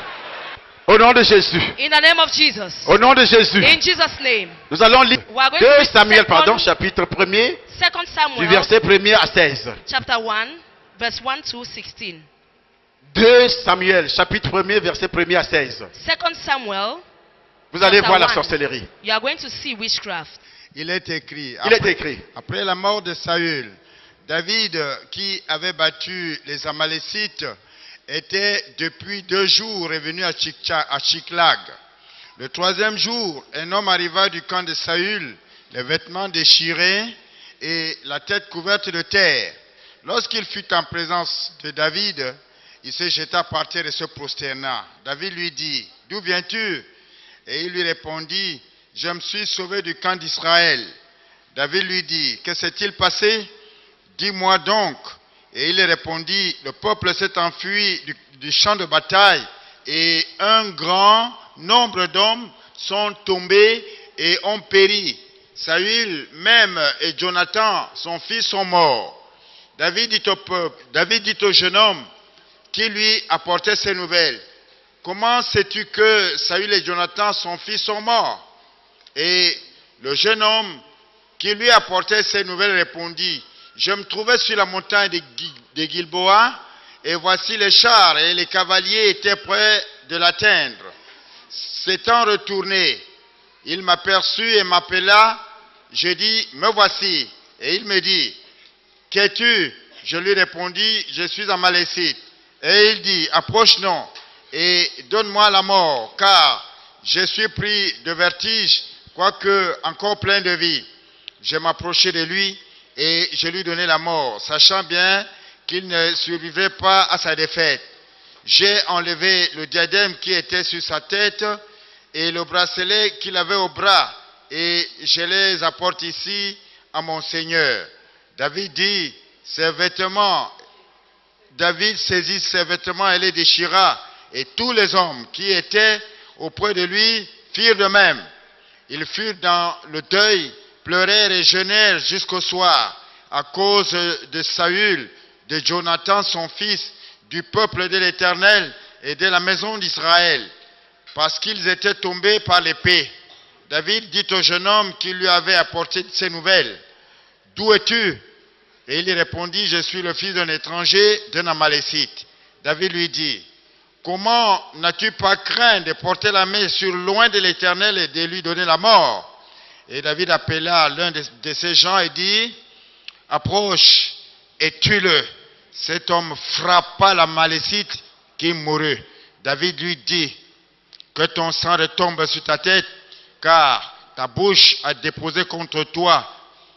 Au nom de Jésus. In the name of Jesus. Au nom de Jésus. In Jesus' name. Nous allons lire We are going 2 to read Samuel, second- chapitre 1er, 2 du Samuel, verset 1er à 16. chapter 1, verse 1 to 16. 2 Samuel, chapitre 1er, verset 1er à 16. 2 Samuel, Vous allez Chapter voir la 1. sorcellerie. you are going to see witchcraft. Il est écrit, Il est écrit. après la mort de Saül, David, qui avait battu les Amalécites, était depuis 2 jours revenu à Tchiklag. Le 3e jour, un homme arriva du camp de Saül, les vêtements déchirés et la tête couverte de terre. Lorsqu'il fut en présence de David, il se jeta par terre et se prosterna. David lui dit, « D'où viens-tu » Et il lui répondit, « Je me suis sauvé du camp d'Israël. » David lui dit, « Que s'est-il passé? Dis-moi donc. » Et il répondit, « Le peuple s'est enfui du champ de bataille et un grand nombre d'hommes sont tombés et ont péri. Saül même et Jonathan, son fils, sont morts. » David dit au jeune homme qui lui apportait ces nouvelles, « Comment sais-tu que Saül et Jonathan, son fils, sont morts? » Et le jeune homme qui lui apportait ces nouvelles répondit, « Je me trouvais sur la montagne de Gilboa et voici les chars et les cavaliers étaient prêts de l'atteindre. S'étant retourné, il m'aperçut et m'appela. Je dis, me voici. Et il me dit, qu'es-tu? Je lui répondis, je suis Amalécite. Et il dit, approche non et donne-moi la mort, car je suis pris de vertige, quoique encore plein de vie. Je m'approchai de lui et je lui donnai la mort, sachant bien qu'il ne survivrait pas à sa défaite. J'ai enlevé le diadème qui était sur sa tête et le bracelet qu'il avait au bras, et je les apporte ici à mon Seigneur. David dit, David saisit ses vêtements et les déchira, et tous les hommes qui étaient auprès de lui firent de même. Ils furent dans le deuil, pleurèrent et jeûnèrent jusqu'au soir, à cause de Saül, de Jonathan son fils, du peuple de l'Éternel et de la maison d'Israël, parce qu'ils étaient tombés par l'épée. David dit au jeune homme qui lui avait apporté ces nouvelles, « D'où es-tu » Et il lui répondit, « Je suis le fils d'un étranger, d'un Amalécite. » David lui dit, « Comment n'as-tu pas craint de porter la main sur loin de l'Éternel et de lui donner la mort ?» Et David appela l'un de ses gens et dit, « Approche et tue-le. » Cet homme frappa l'Amalécite qui mourut. David lui dit, « Que ton sang retombe sur ta tête, car ta bouche a déposé contre toi,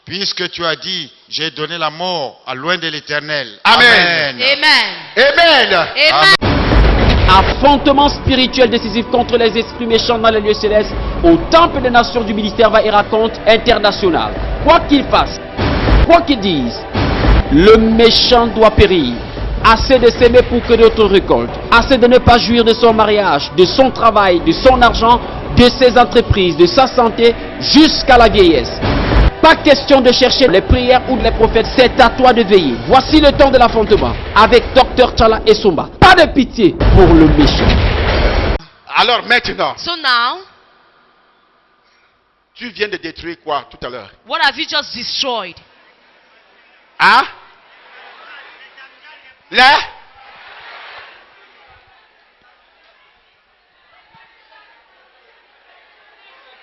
puisque tu as dit, j'ai donné la mort à loin de l'Éternel. » Amen. Amen. Amen. Amen. Affrontement spirituel décisif contre les esprits méchants dans les lieux célestes au temple des nations du ministère va et raconte international. Quoi qu'il fasse, quoi qu'il dise, le méchant doit périr. Assez de s'aimer pour que d'autres récoltent. Assez de ne pas jouir de son mariage, de son travail, de son argent, de ses entreprises, de sa santé, jusqu'à la vieillesse. Pas question de chercher les prières ou les prophètes, c'est à toi de veiller. Voici le temps de l'affrontement avec Dr Tchala et Somba. Pas de pitié pour le méchant. Alors maintenant, So now, tu viens de détruire quoi tout à l'heure? what have you just destroyed? Hein? Là?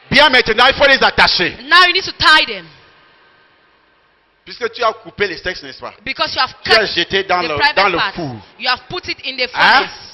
Bien maintenant, il faut les attacher. Now you need to tie them, Puisque tu as coupé les sexes, n'est-ce pas? because you have Tu as cut jeté dans the le private part. four. You have put it in the Hein? furnace.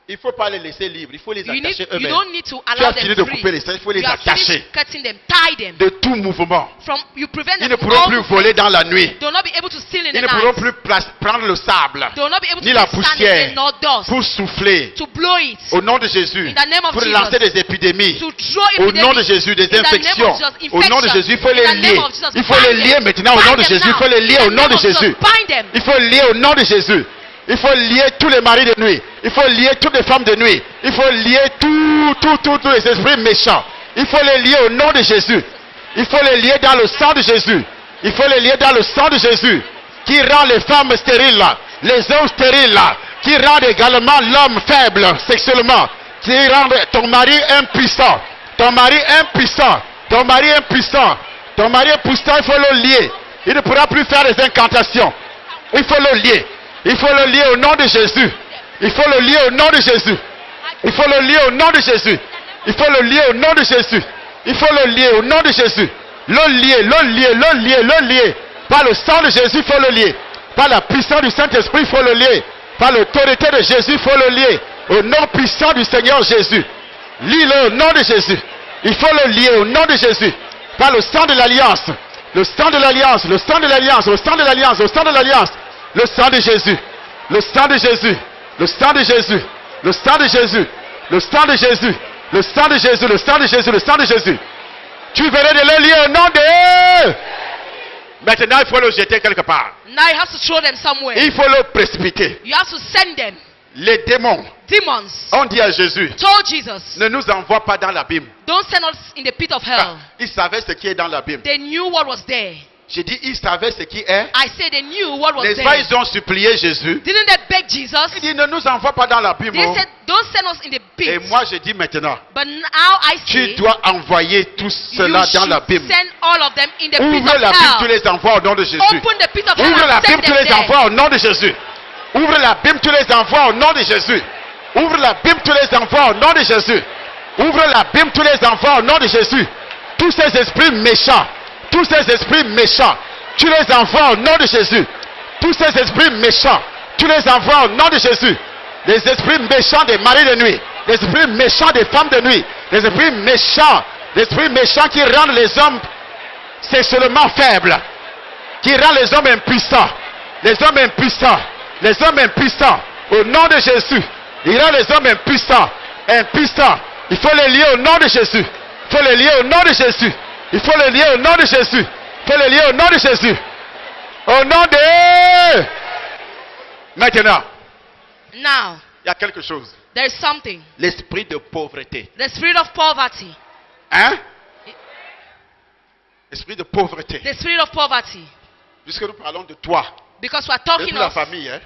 Il ne faut pas les laisser libres, il faut les You attacher don't eux-mêmes. need to Tu allow as fini them de free. couper les sexes, il faut les You have attacher finished cutting them, tie them. de tout mouvement. You prevent Ils them ne from pourront all plus movement. voler dans la nuit. They will not be able to steal in Ils the ne pourront night. plus prendre le sable They will not be able to ni la take sand poussière again, nor dust. pour souffler To blow it. au nom de Jésus, In the name of pour Jesus. lancer des épidémies. To throw Au nom de epidemics. Jésus, des In the name of infections. Jesus, Au nom de infection. Jésus, il faut In les the name lier. of Jesus, Il faut les bind lier them. maintenant au Bind nom de them Jésus. Il now. faut les lier In au the nom name de of Jesus, Jésus. bind them. Il faut lier au nom de Jésus. Il faut lier tous les maris de nuit. Il faut lier toutes les femmes de nuit. Il faut lier tous les esprits méchants. Il faut les lier au nom de Jésus. Il faut les lier dans le sang de Jésus. Il faut les lier dans le sang de Jésus. Qui rend les femmes stériles là, les hommes stériles là, qui rend également l'homme faible sexuellement, qui rend ton mari impuissant. Ton mari impuissant. Ton mari impuissant. Ton mari impuissant, il faut le lier. Il ne pourra plus faire des incantations. Il faut le lier. Il faut le lier au nom de Jésus. Il faut le lier au nom de Jésus. Il faut le lier au nom de Jésus. Il faut le lier au nom de Jésus. Il faut le lier au nom de Jésus. Le lier. Par le sang de Jésus, il faut le lier. Par la puissance du Saint-Esprit, il faut le lier. Par l'autorité de Jésus, il faut le lier. Au nom puissant du Seigneur Jésus. Lis-le au nom de Jésus. Il faut le lier au nom de Jésus. Par le sang de l'alliance. Le sang de l'alliance. Le sang de l'alliance. Le sang de l'alliance. Le sang de l'alliance. Le sang de Jésus. Le sang de Jésus. Le sang de Jésus. Le sang de Jésus. Le sang de Jésus. Le sang de Jésus. Le sang de Jésus. Le sang de Jésus. Tu verrais de le lier au nom de... Maintenant, il faut le jeter quelque part. Now you have to throw them somewhere. Il faut le précipiter. You have to send them. Les démons Demons ont dit à Jésus, told Jesus, ne nous envoie pas dans l'abîme. don't send us in the pit of hell. Ils savaient ce qui est dans l'abîme. They knew what was there. J'ai dit, ils savaient ce qui est. I said they knew what was N'est-ce pas, there. ils ont supplié Jésus. Didn't they beg Jesus? Il dit, ne nous envoie pas dans l'abîme. They Oh. said, don't send us in the pit. Et moi, je dis maintenant, But now I tu say, dois envoyer tout you cela dans should l'abîme. send all of them in the pit Ouvre of la Bible, tu hell. les envoies au nom de Jésus. Open the pit of hell Ouvre la and send Bible, tu them les there. envoies au nom de Jésus. Ouvre l'abîme, tu les envoies au nom de Jésus. Ouvre l'abîme, tu les envoies au nom de Jésus. Ouvre l'abîme, tu les envoies au nom de Jésus. Tous ces esprits méchants, tous ces esprits méchants, tu les envoies au nom de Jésus. Tous ces esprits méchants, tu les envoies au nom de Jésus. Les esprits méchants des maris de nuit, les esprits méchants des femmes de nuit, les esprits méchants qui rendent les hommes sexuellement faibles, qui rendent les hommes impuissants, les hommes impuissants, les hommes impuissants, au nom de Jésus. Il rend les hommes impuissants, impuissants. Il faut les lier au nom de Jésus. Il faut les lier au nom de Jésus. Il faut les lier au nom de Jésus. Il faut les lier au nom de Jésus. Au nom de... Maintenant, Now, il y a quelque chose. there is something. L'esprit de pauvreté. The spirit of poverty. Hein? Esprit de pauvreté. The spirit of poverty. Puisque nous parlons de toi. Because we are Ce n'est talking plus la of famille. Hein?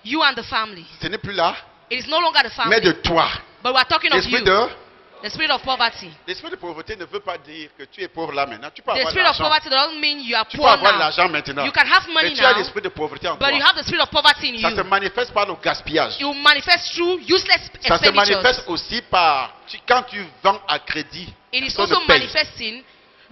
you and the family. Ce n'est plus là. It is no longer the Mais family. de toi. But we are talking of L'esprit you. de... The spirit of poverty. L'esprit de pauvreté ne veut pas dire que tu es pauvre là maintenant. Tu peux The avoir de spirit of l'argent. poverty doesn't mean you are Tu peux poor avoir de now. l'argent maintenant. You can have Mais money tu as now, l'esprit de pauvreté en toi. but you have the spirit of poverty in Ça se you. manifeste par le gaspillage. It will manifest through useless Ça se manifeste expenditures. aussi par... Quand tu vends à crédit, It is personne also ne paye. manifesting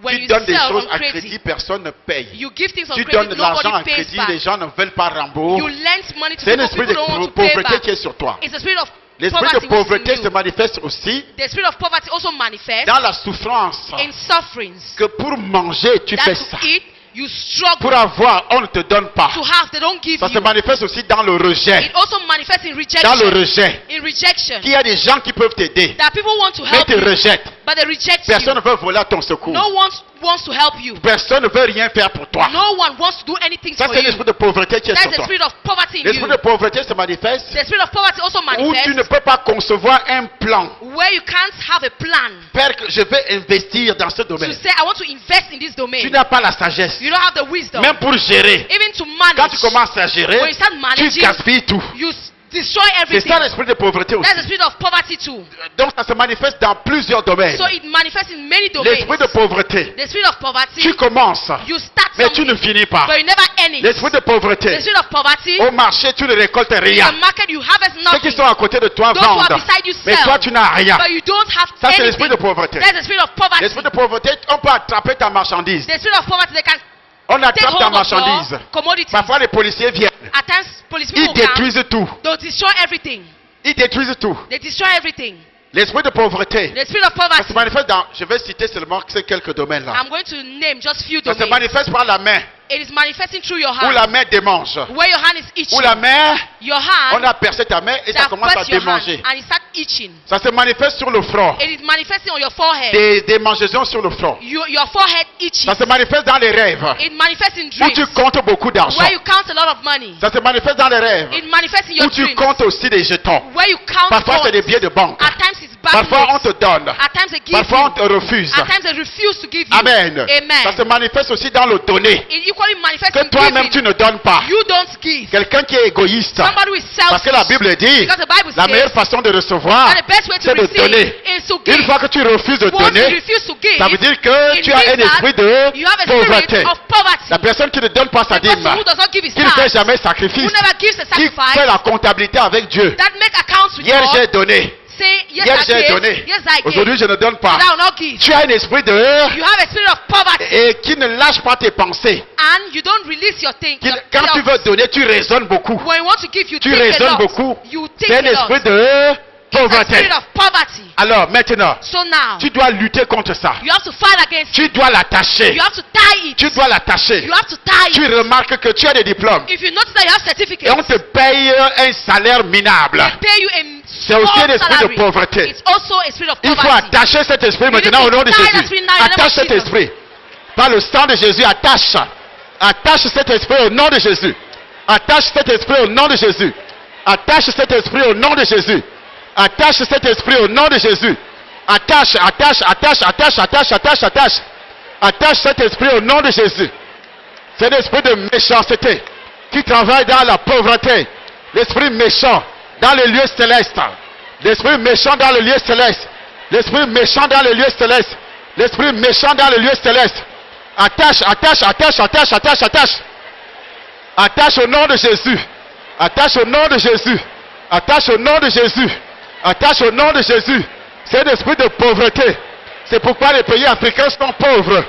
when Tu you donnes des sell choses on à crédit, credit. personne ne paye. You give things on Tu donnes credit, de l'argent à nobody pays crédit, back. les gens ne veulent pas rembourser. You lend money to C'est un people, esprit people don't want de to pay pauvreté back. qui est sur toi. It's the spirit of L'esprit poverty de pauvreté which is se in you. manifeste aussi The spirit of poverty also manifests dans la souffrance. in sufferings. Que pour manger, tu That fais to ça. eat, you struggle. Pour avoir, on ne te donne pas. To have, they don't give Ça se you. manifeste aussi dans le rejet. It also manifests in Dans le rejection. rejet. In rejection. Qu'il y a des gens qui peuvent t'aider, That people want to mais help te you, rejettent. but they reject Personne you. ne veut voler à ton secours. No one wants to help you. Personne ne veut rien faire pour toi. No one wants to do anything Ça, for c'est you. l'esprit de pauvreté qui est That's sur the toi. spirit of poverty in L'esprit you. de pauvreté se manifeste The spirit of poverty also où tu ne manifests peux pas concevoir un plan. where you can't have a plan Père, je vais investir dans ce to domaine. say, I want to invest in this Tu domain. n'as pas la sagesse. You don't have the wisdom. Même pour gérer. Even to Quand manage. tu commences à When gérer, you start tu managing, gaspilles tout. you destroy C'est everything. ça l'esprit de pauvreté aussi. That's the spirit of poverty too. Donc ça se manifeste dans plusieurs domaines. So it manifests in many domains. L'esprit de pauvreté. The spirit of poverty, Tu commences, you start mais tu ne something, finis pas. but you never end it. L'esprit de The pauvreté. spirit of poverty, Au marché, tu ne récoltes in rien. the market you harvest Ceux nothing. qui sont à côté de toi Those who are vendent. beside you Mais sell, toi, tu n'as rien. but you don't have Ça, c'est l'esprit de anything. pauvreté. That's the spirit of poverty. L'esprit de pauvreté, on peut attraper ta marchandise. The spirit of poverty, they can On take attrape ta hold of marchandise. your commodities. Parfois, les policiers viennent. At times, police Ils people come, détruisent tout. they'll destroy everything. Ils détruisent tout. They destroy everything. L'esprit de pauvreté. The spirit of Ça poverty, se manifeste dans, je vais citer seulement ces quelques domaines-là. I'm going to name just few Ça se domains. manifeste par la main, It is manifesting through your où hand. la main démange. Where your hand is itching. Où la main, Your on hand, a percé ta main et they ça have commence à pressed your hand démanger. and it starts itching. Ça se manifeste sur le front. It is manifesting on your forehead. Des démangeaisons sur le front. Your forehead itching. Ça se manifeste dans les rêves. It manifests in Où tu dreams. comptes beaucoup d'argent. Where you count a lot of money. Ça se manifeste dans les rêves. It manifests in your Où tu dreams. comptes aussi des jetons. Where you count Parfois, c'est des coins. billets de banque. At times it's bad Parfois, on notes. te donne. At times they give Parfois, on you. te refuse. At times they refuse to give you. Amen. Ça se Amen. manifeste aussi dans le donner. It equally manifests Que in toi-même, tu giving. ne donnes pas. You don't give. Quelqu'un qui est égoïste. Somebody who is Parce que la selfish. Bible dit, Because the Bible la meilleure says façon de recevoir, that the best way to c'est de receive donner. is to give. Une fois que tu refuses de Once you donner, refuse to give, ça veut dire que it tu as means un that esprit de you have a pauvreté. spirit of poverty. La personne qui ne donne pas sa The person dîme, who does not give his qui ne fait tithe, jamais who sacrifice, never gives a qui sacrifice, fait la comptabilité avec Dieu. that make accounts with Hier God, j'ai donné, say, yes, hier I j'ai gave, donné, yes, I gave, aujourd'hui je ne donne pas. but I will not give. Tu as un esprit de You have a spirit of poverty, et qui ne lâche pas tes pensées. and you don't release your thing. Quand tu veux donner, tu raisonnes beaucoup. When you want to give, you Tu think a raisonnes lot. beaucoup. You C'est think un a lot. esprit de It's a pauvreté. spirit of poverty. Alors maintenant, So now, tu dois lutter contre ça. you have to fight against it. Tu dois l'attacher. You have to tie it. Tu dois l'attacher. You have to tie Tu it. remarques que tu as des diplômes If you notice that you have et certificates, on te paye un salaire minable. they pay you a C'est aussi un small esprit de salary. pauvreté. It's also a spirit of Il faut poverty. attacher cet esprit need maintenant to au nom de tie that Jésus. spirit now in the name of Attache cet Jesus. esprit. Par le sang de Jésus, attache. Attache cet esprit au nom de Jésus. Attache cet esprit au nom de Jésus. Attache cet esprit au nom de Jésus. Attache cet esprit au nom de Jésus. Attache, attache, attache, attache, attache, attache, attache. Attache cet esprit au nom de Jésus. C'est l'esprit de méchanceté qui travaille dans la pauvreté. L'esprit méchant dans les lieux célestes. L'esprit méchant dans les lieux célestes. L'esprit méchant dans les lieux célestes. L'esprit méchant dans les lieux célestes. Attache, attache, attache, attache, attache, attache. Attache au nom de Jésus. Attache au nom de Jésus. Attache au nom de Jésus. Attache au nom de Jésus. C'est un esprit de pauvreté. C'est pourquoi les pays africains sont pauvres.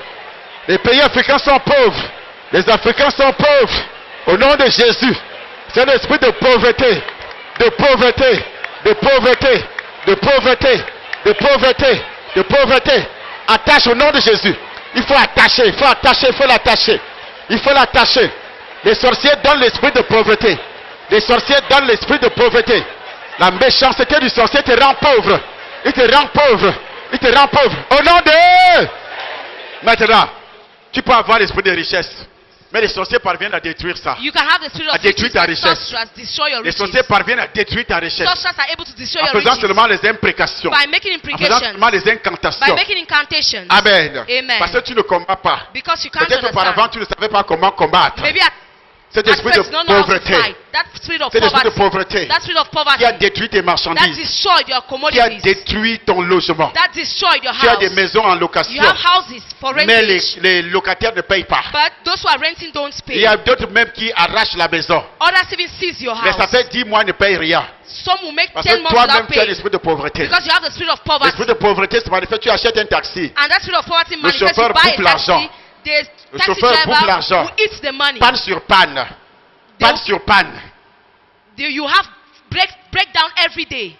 Les pays africains sont pauvres. Les Africains sont pauvres. Au nom de Jésus. C'est un esprit de pauvreté. De pauvreté. De pauvreté. De pauvreté. De pauvreté. De pauvreté. Attache au nom de Jésus. Il faut attacher. Il faut attacher. Il faut l'attacher. Il faut l'attacher. Les sorciers donnent l'esprit de pauvreté. Les sorciers donnent l'esprit de pauvreté. La méchanceté du sorcier te rend pauvre. Il te rend pauvre. Il te rend pauvre. Au nom de... Maintenant, tu peux avoir l'esprit de richesse. Mais les sorciers parviennent à détruire ça. You can have the spirit À of détruire riches, ta but richesse. sorcerers destroy your Les riches. sorciers parviennent à détruire ta richesse. Sorcerers are able to destroy En your faisant riches seulement les imprécations. by making En faisant imprecations, seulement les by incantations. making incantations. Amen. Amen. Parce que tu ne combats pas. Because you can't Peut-être auparavant understand. tu ne savais pas comment combattre. Maybe Cet at esprit de first you don't know how to pauvreté. fight. That spirit of Cet esprit de poverty. pauvreté That spirit of qui a poverty. détruit tes That marchandises. destroyed your Qui a commodities. détruit ton logement. That destroyed your Tu as des house. maisons en You location. have houses for Mais rentage. les locataires ne payent pas. But those who are renting don't Il pay. y a d'autres même qui arrachent la maison. Others even seize your Mais ça house. fait 10 mois, ils ne payent rien. Some will make Parce 10 que months toi-même, without tu as paying. l'esprit de pauvreté. Because you have the spirit of L'esprit poverty. de pauvreté se manifeste, tu achètes un taxi. And that spirit of poverty Le manifests. chauffeur You buy bouffe a l'argent. taxi. The Le taxi chauffeur bouffe driver l'argent. who eats the money. Panne sur panne. Panne sur panne. You have breakdown every day.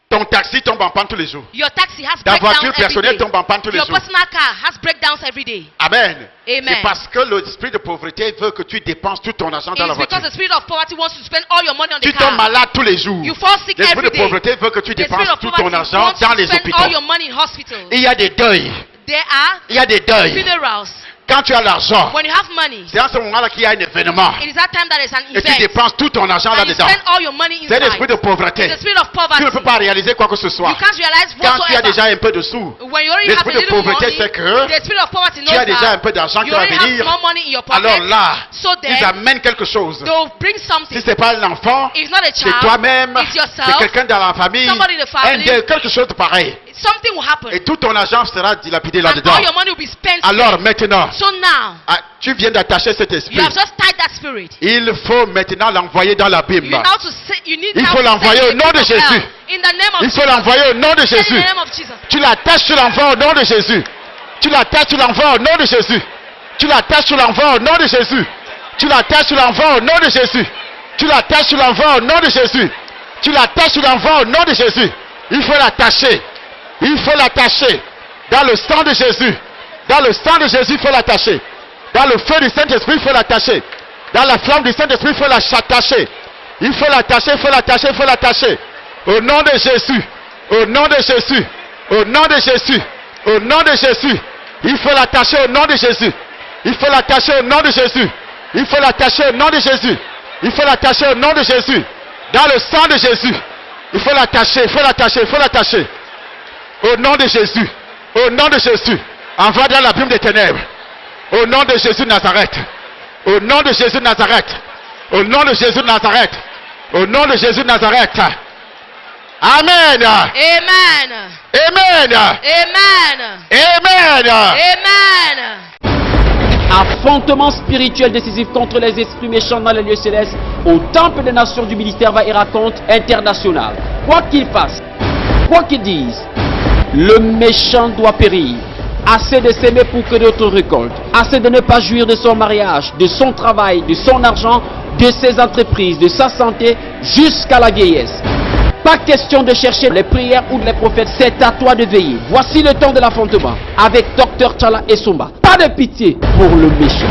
Ton taxi tombe en panne tous les jours. Your taxi has Ta breakdown voiture every personnelle day. tombe en panne tous les Your jours. personal car has breakdowns every day. Amen. Amen. C'est parce que l'esprit de pauvreté veut que tu dépenses tout ton argent dans la It's because voiture. the spirit of poverty wants you to spend all your money on the Tu car. tombes malade tous les jours. You fall sick L'esprit de every day. pauvreté veut que tu The spirit dépenses of tout poverty ton argent wants dans you to les spend all hôpitaux. your money in hospital. Il y a des deuils. There are Il y a des deuils. funerals. Quand tu as l'argent, When you have money, c'est à ce moment-là qu'il y a un événement. it is that time that is an Et tu event. dépenses tout ton argent And you là-dedans. spend all your money C'est inside. l'esprit de pauvreté. It's the spirit of Tu ne poverty. peux pas réaliser quoi que ce soit. You can't realize Quand tu as déjà whatsoever. un peu de sous, When you already have a l'esprit de little pauvreté money, c'est que the spirit of poverty knows tu as déjà un that peu d'argent qui you va already have venir. more money in your pocket. Alors là, So ils then, amènent quelque chose. they'll bring something. Si ce n'est pas un enfant, It's not a c'est child. toi-même, It's yourself. c'est quelqu'un dans la famille, Somebody in the family. quelque chose de pareil. Something will happen. Et tout ton argent sera dilapidé And là-dedans. all your money will be spent. Alors maintenant, So now, tu viens d'attacher cet esprit. you have just tied that spirit. Il faut maintenant l'envoyer dans l'abîme. You now to say, you need Il now faut to l'envoyer send au the nom de gift of Jésus. hell. In the name of Il faut Jesus. l'envoyer au nom de In Jésus. the name of Jesus. Tu l'attaches, tu l'envoies au nom de Jésus. Tu l'attaches, tu l'envoies au nom de Jésus. Tu l'attaches, tu l'envoies au nom de Jésus. Tu l'attaches, tu l'envoies au nom de Jésus. Tu l'attaches, tu l'envoies au nom de Jésus. Tu l'attaches, tu l'envoies au nom de Jésus. Il faut l'attacher. Il faut l'attacher. Dans le sang de Jésus. Dans le sang de Jésus, il faut l'attacher. Dans le feu du Saint-Esprit, il faut l'attacher. Dans la flamme du Saint-Esprit, il faut l'attacher. Il faut l'attacher, il faut l'attacher, il faut l'attacher. Au nom de Jésus. Au nom de Jésus. Au nom de Jésus. Au nom de Jésus. Il faut l'attacher au nom de Jésus. Il faut l'attacher au nom de Jésus. Il faut l'attacher au nom de Jésus. Il faut l'attacher au nom de Jésus. Dans le sang de Jésus. Il faut l'attacher, il faut l'attacher, il faut l'attacher. Au nom de Jésus. Au nom de Jésus. Envoie dans l'abîme des ténèbres. Au nom de Jésus de Nazareth. Au nom de Jésus de Nazareth. Au nom de Jésus de Nazareth. Au nom de Jésus de Nazareth. Amen. Amen. Amen. Amen. Amen. Amen. Affrontement spirituel décisif contre les esprits méchants dans les lieux célestes au temple des nations du ministère va et raconte international. Quoi qu'il fasse, quoi qu'il dise, le méchant doit périr. Assez de s'aimer pour que d'autres récoltent. Assez de ne pas jouir de son mariage, de son travail, de son argent, de ses entreprises, de sa santé, jusqu'à la vieillesse. Pas question de chercher les prières ou les prophètes, c'est à toi de veiller. Voici le temps de l'affrontement avec Dr Tchala Essomba. Pas de pitié pour le méchant.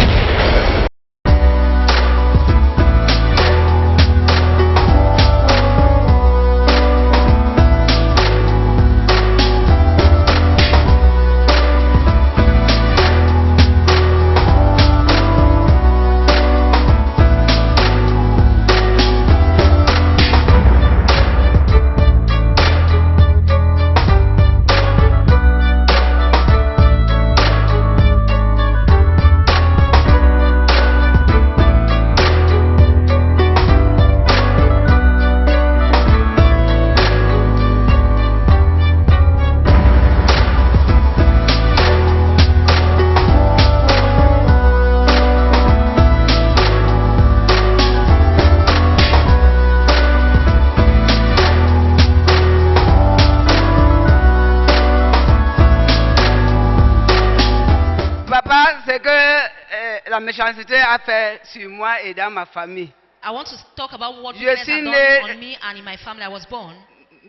la méchanceté a fait sur moi et dans ma famille. I want to talk about what Je wickedness suis has done né- on me and in my family. I was born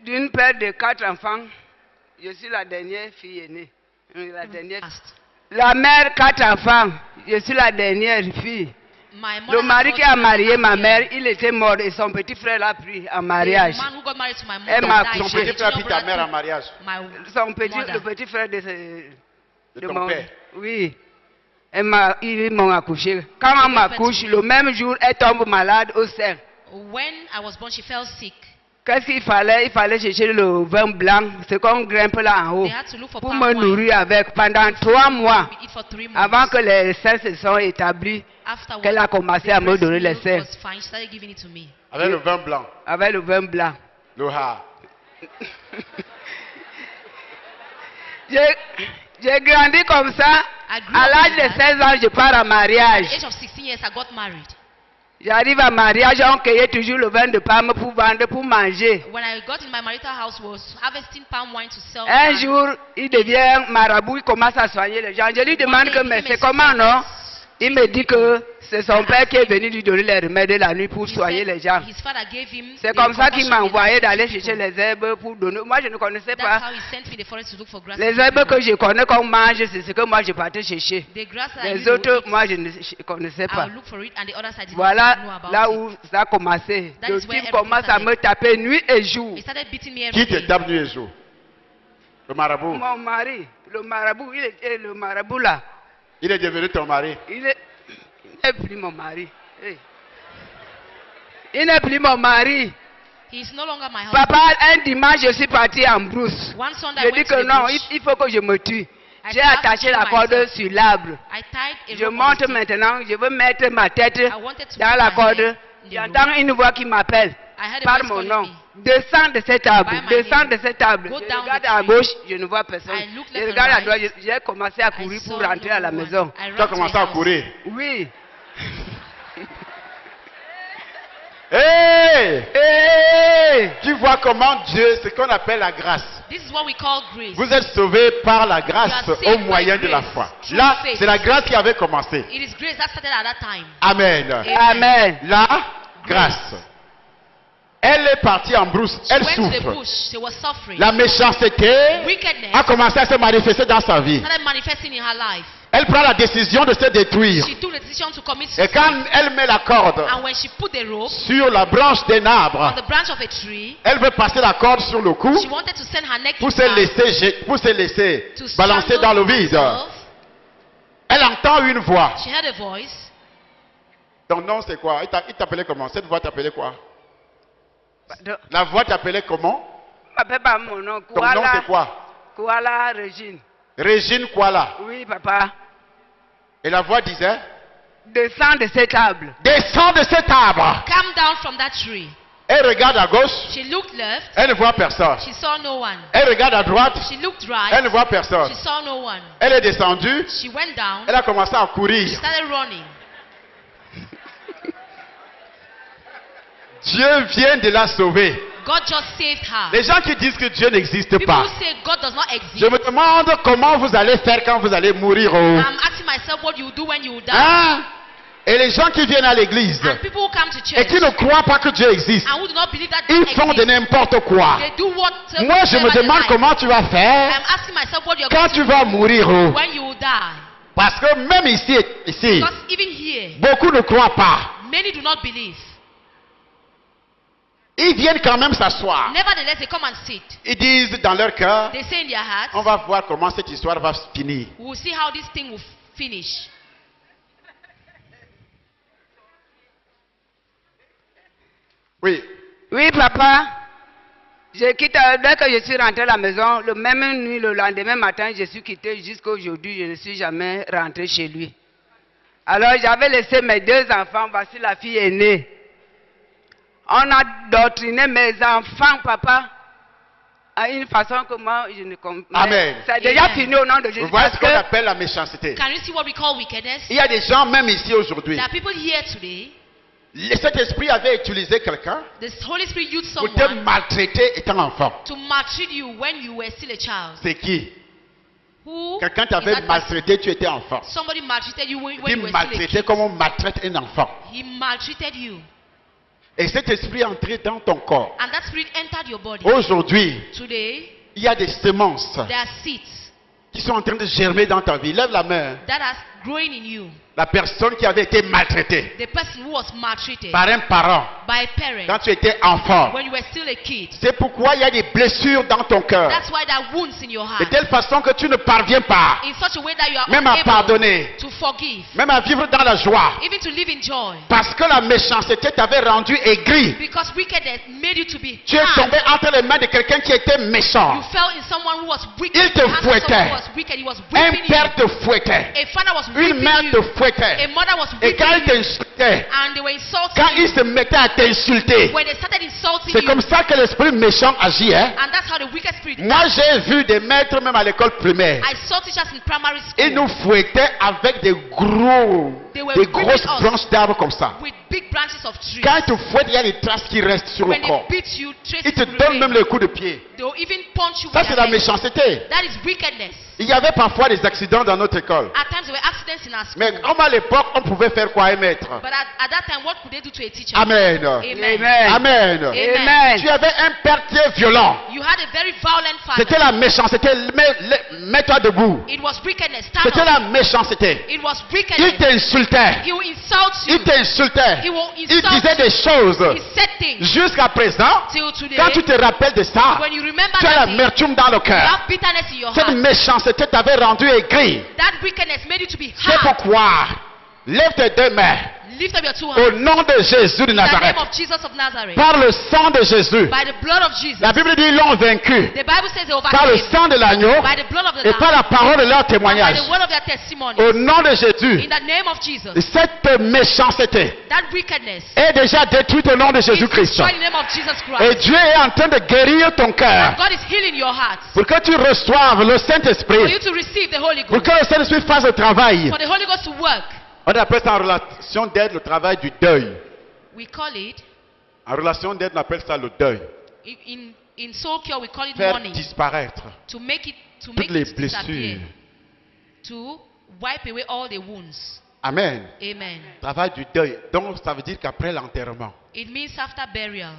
D'une père de 4 enfants, je suis la dernière fille aînée. last. La mère, 4 enfants, je suis la dernière fille. My mother Le mari has qui a got marié married ma last mère, year. il était mort et son petit frère l'a pris en The mariage. man who got married to my Elle mother m'a died. Son couché. My petit frère junior puis ta mère en brother mariage. took my Son petit, mother. le petit frère De ton père. Oui. Ils m'ont accouché. Quand on m'accouche, le même jour, elle tombe malade au sein. When I was born, she fell sick. Qu'est-ce qu'il fallait? Il fallait chercher le vin blanc, ce qu'on grimpe là en haut, They had to look for pour palm me wine. nourrir avec pendant 3 mois, We eat for 3 months. avant que les seins se sont établis, Afterwards, qu'elle a commencé à the me donner les breast seins milk was fine. She started giving it to me. Avec le vin blanc. avec le vin blanc. Le ha. J'ai grandi comme ça. I grew À up l'âge like de that. 16 ans, je pars en At mariage. the age of 16 years, I got married. J'arrive à mariage, on cueillait toujours le vin de palme pour vendre, pour manger. When I got in my marital house, was harvesting palm wine to sell. Un and jour, il devient marabout, il commence à soigner les gens. Je lui demande que, mais c'est comment, non? Il me dit que c'est son père qui est venu lui donner les remèdes de la nuit pour he soigner said les gens. his father gave him C'est the comme ça qu'il m'a concoction envoyé medicine d'aller to chercher people. les herbes pour donner. Moi, je ne connaissais That's pas. how he sent me the forest to look for grass. Les to herbes people. que je connais qu'on mange, c'est ce que moi je partais chercher. The grass that I Les used to autres, eat, moi, je ne connaissais pas. I will look for it, and the others I did Voilà not know about là it. où ça a commencé. That Le is where type everything commence à me taper nuit et jour. He started beating me every Qui te day. tape nuit et jour? Le marabout. Mon mari, le marabout, le marabout là, Il est devenu ton mari. il n'est plus mon mari. Hey. Il n'est plus mon mari. He is no longer my husband. Papa, un dimanche, je suis parti en brousse. One Sunday, Je I dis went to que the non, bush. il faut que je me tue. I J'ai have to attaché kill la corde myself. sur l'arbre. I tied a Je rope on monte the stick. maintenant, je veux mettre ma tête I wanted to dans put la my corde. head in the J'entends une voix qui m'appelle I had a par voice mon calling nom. me. Descends de cet arbre, By my descends name. de cet arbre. Go Je down regarde the à tree. gauche, je ne vois personne. I look Je left regarde and à droite, right. j'ai commencé à I courir saw pour rentrer à la no one. maison. I Tu as ran to commencé the à house. courir. Oui. Hey! Hey! Tu vois comment Dieu, ce qu'on appelle la grâce. This is what we call grace. Vous êtes sauvés par la grâce You are saved au by moyen de la grace. foi. Through Là, faith. c'est la grâce qui avait commencé. It is grace that started at that time. Amen. Amen. La grâce. Elle est partie en brousse. Elle She went to the souffre. bush. She was suffering. La méchanceté Wickedness a commencé à se manifester dans sa vie. started manifesting in her life. Elle prend la décision de se détruire. She took the decision to commit Et suicide. quand elle met la corde And when she put the rope sur la branche d'un on arbre, the branch of a tree, elle veut passer la corde sur le cou she wanted to send her neck pour in se laisser, pour se laisser to balancer strangle dans le vide. herself. Elle entend une voix. She heard a voice. Ton nom c'est quoi? Il t'appelait comment? Cette voix t'appelait quoi? Pardon. La voix t'appelait comment? Papa, pas mon nom. Ton nom c'est quoi? Koala Régine. Régine Kuala. Oui, papa. Et la voix disait, Descends de cet arbre. descends de cet arbre. Come down from that tree. Elle regarde à gauche, She looked left. elle ne voit personne. She saw no one. Elle regarde à droite, She looked elle ne right. voit personne. She saw no one. Elle est descendue, She went down. elle a commencé à She courir. started running. Dieu vient de la sauver. God just saved her. Les gens qui disent que Dieu n'existe People pas, who say God does not je exist. me demande comment vous allez faire quand vous allez mourir. Oh. I'm asking myself what you do when you die. Hein? Et les gens qui viennent à l'église And people who come to et qui church ne croient pas que Dieu existe, and who do not believe that ils God font de exists, n'importe quoi. they do what Moi, je me demande comment tu vas faire I'm asking myself what you're quand going tu to vas do mourir. Oh. when you die. Parce que même ici, Because even here, beaucoup ne croient pas. many do not believe. Ils viennent quand même s'asseoir. Nevertheless, they come and sit. Ils disent dans leur cœur, They say in their on hearts, va voir comment cette histoire va finir. we will see how this thing will finish. Oui. Oui, papa. Je quitte, dès que je suis rentré à la maison, le même nuit, le lendemain matin, je suis quitté jusqu'à aujourd'hui, je ne suis jamais rentré chez lui. Alors j'avais laissé mes 2 enfants, voici la fille aînée. On a doctriné mes enfants, papa, à une façon que moi, je ne comprends pas. Amen. C'est déjà Amen. fini au nom de Jésus. Vous voyez Parce ce qu'on que appelle la méchanceté. Can you see what we call wickedness? Il y a des gens, même ici aujourd'hui, There are people here today. cet esprit avait utilisé quelqu'un The Holy Spirit used pour te someone maltraiter étant enfant. to maltreat you when you were still a child. C'est qui? Who Quelqu'un is t'avait that person? maltraité, tu étais enfant. Somebody maltreated you when Il you were still a maltraité kid. comme on maltraite un enfant. He maltreated you. Et cet esprit est entré dans ton corps. And that spirit entered your body. Aujourd'hui, Today, il y a des semences there are seeds qui sont en train de germer dans ta vie. Lève la main. that are growing in you. La personne qui avait été maltraitée The person who was maltreated par un parent by a parent quand tu étais enfant. when you were still a kid. C'est pourquoi il y a des blessures dans ton cœur. That's why there are wounds in your De heart. telle façon que tu ne parviens pas In such a way that you are même à unable pardonner, to forgive, même à vivre dans la joie. even to live in joy. Parce que la méchanceté t'avait rendu aigri. Because wickedness made you to be Tu es hard. tombé entre les mains de quelqu'un qui était You méchant. fell in someone who was wicked. Il te The hands of someone fouettait. who was wicked. He was Un whipping père you. te fouettait. A father was Une whipping mère te you. fouettait. A mother was Et whipping quand il you. t'insultait, And they were insulting quand you. il se mettait à t'insulter, When they started insulting c'est you. comme ça que l'esprit méchant agit. Hein? And that's how the wicked spirit. Moi, j'ai vu des maîtres même à l'école primaire. I saw teachers in primary Ils school nous fouettaient avec des grosses us. branches d'arbres comme ça. with big branches of trees. Quand ils te fouettent, il y a des traces qui restent sur le When they corps. beat you, traces Ils te will donnent remain. même les coups de pied. They will even punch you Ça, with c'est their la legs. méchanceté. That is wickedness. Il y avait parfois des accidents dans notre école. At times there were accidents in our school. Mais comme à l'époque, on pouvait faire quoi, un maître? But at that time, what could they do to a teacher? Amen. Amen. Amen. Amen. Tu avais un père très violent. You had a very violent father. C'était la méchanceté. Mets-toi debout. It was wickedness. Stand C'était up. la méchanceté. It was Il wickedness. t'insultait. He will insult you. Il t'insultait. He will Il insult disait des choses. He said things. Jusqu'à présent, Till today, quand tu te rappelles de ça, when you remember tu as that thing, l'amertume dans le you cœur. have bitterness in your Cette heart. méchanceté t'avait rendu aigri. That wickedness made you to be C'est hard. pourquoi, lève tes deux mains Lift up your two au hands. nom de Jésus de In the Nazareth. name of Jesus of Nazareth. Par le sang de Jésus. By the blood of Jesus. La Bible dit ils l'ont vaincu. The Bible says they Par le overcame. sang de l'agneau By the blood of the et par Lamb. la parole de leur And by témoignage. the word of their testimony. Au nom de Jésus, In the name of Jesus. cette méchanceté That wickedness est déjà détruite au nom de is Jésus-Christ. destroyed in the name of Jesus Et Christ. Dieu est en train de guérir ton cœur God is healing your heart. pour que tu reçoives le For Saint-Esprit, you to receive the Holy pour Ghost. que le Saint-Esprit fasse le travail. For the Holy Ghost to work. On appelle ça en relation d'aide le travail du deuil. We call it, En relation d'aide, on appelle ça le deuil. in soul cure, we call it Faire mourning. disparaître To make it toutes les disappear. blessures. To wipe away all the wounds. Amen. Amen. Travail du deuil. Donc, ça veut dire qu'après l'enterrement, It means after burial.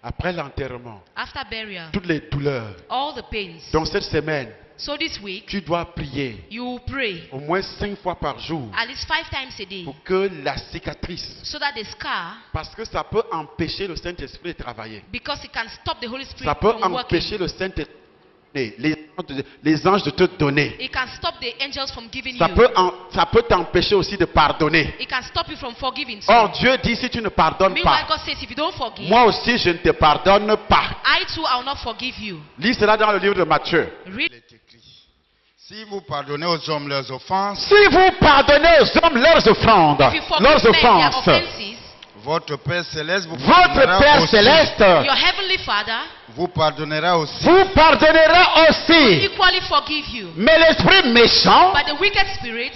After burial, toutes After burial. les douleurs. All the pains. Donc, cette semaine, So this week, tu dois prier you pray au moins 5 fois par jour at least 5 times a day. pour que la cicatrice, So that the scar, parce que ça peut empêcher le Saint-Esprit de travailler. because it can stop the Holy Spirit Ça peut from empêcher working. le Saint-Esprit, les anges de te donner. It can stop the angels from giving Ça you. peut t'empêcher aussi de pardonner. It can stop you from forgiving. too. Or, Dieu dit, si tu ne pardonnes Meanwhile, pas, God says, if you don't forgive, moi aussi je ne te pardonne pas. I too, I will not forgive you. Lis cela dans le livre de Matthieu. Read. Il est écrit, si vous pardonnez aux hommes leurs offenses, Si vous pardonnez aux hommes leurs offrandes, If you forgive leurs men their offenses, offenses, votre Père Céleste vous votre pardonnera Père aussi. Céleste your heavenly Father Vous pardonnera aussi. vous pardonnera aussi. equally forgive you. Mais l'esprit méchant But the wicked spirit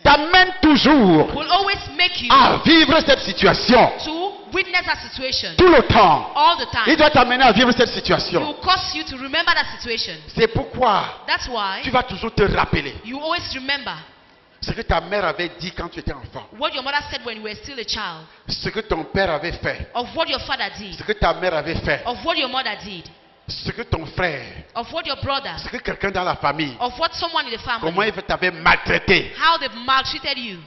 t'amène toujours will always make you à vivre cette situation to witness that situation tout le temps. all the Il time. doit t'amener à vivre cette It situation. will cause you to remember that situation. C'est pourquoi That's why tu vas toujours te rappeler you always remember ce que ta mère avait dit quand tu étais enfant, what your mother said when you were still a child, ce que ton père avait fait, of what your father did, ce que ta mère avait fait, of what your mother did, ce que ton frère, of what your brother, ce que quelqu'un dans la famille, of what someone in the comment family, il t'avait maltraité. how they've maltreated you.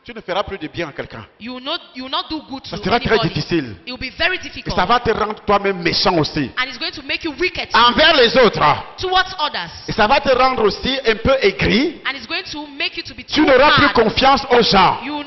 Tu ne feras plus de bien à quelqu'un. You will not do good to Ça sera très anybody. difficile. It will be very Et difficult. ça va te rendre toi-même méchant aussi. And it's going to make you wicked Envers les autres. towards others. Et ça va te rendre aussi un peu aigri. And it's going to make you to be Tu too n'auras plus hard. confiance aux gens. You will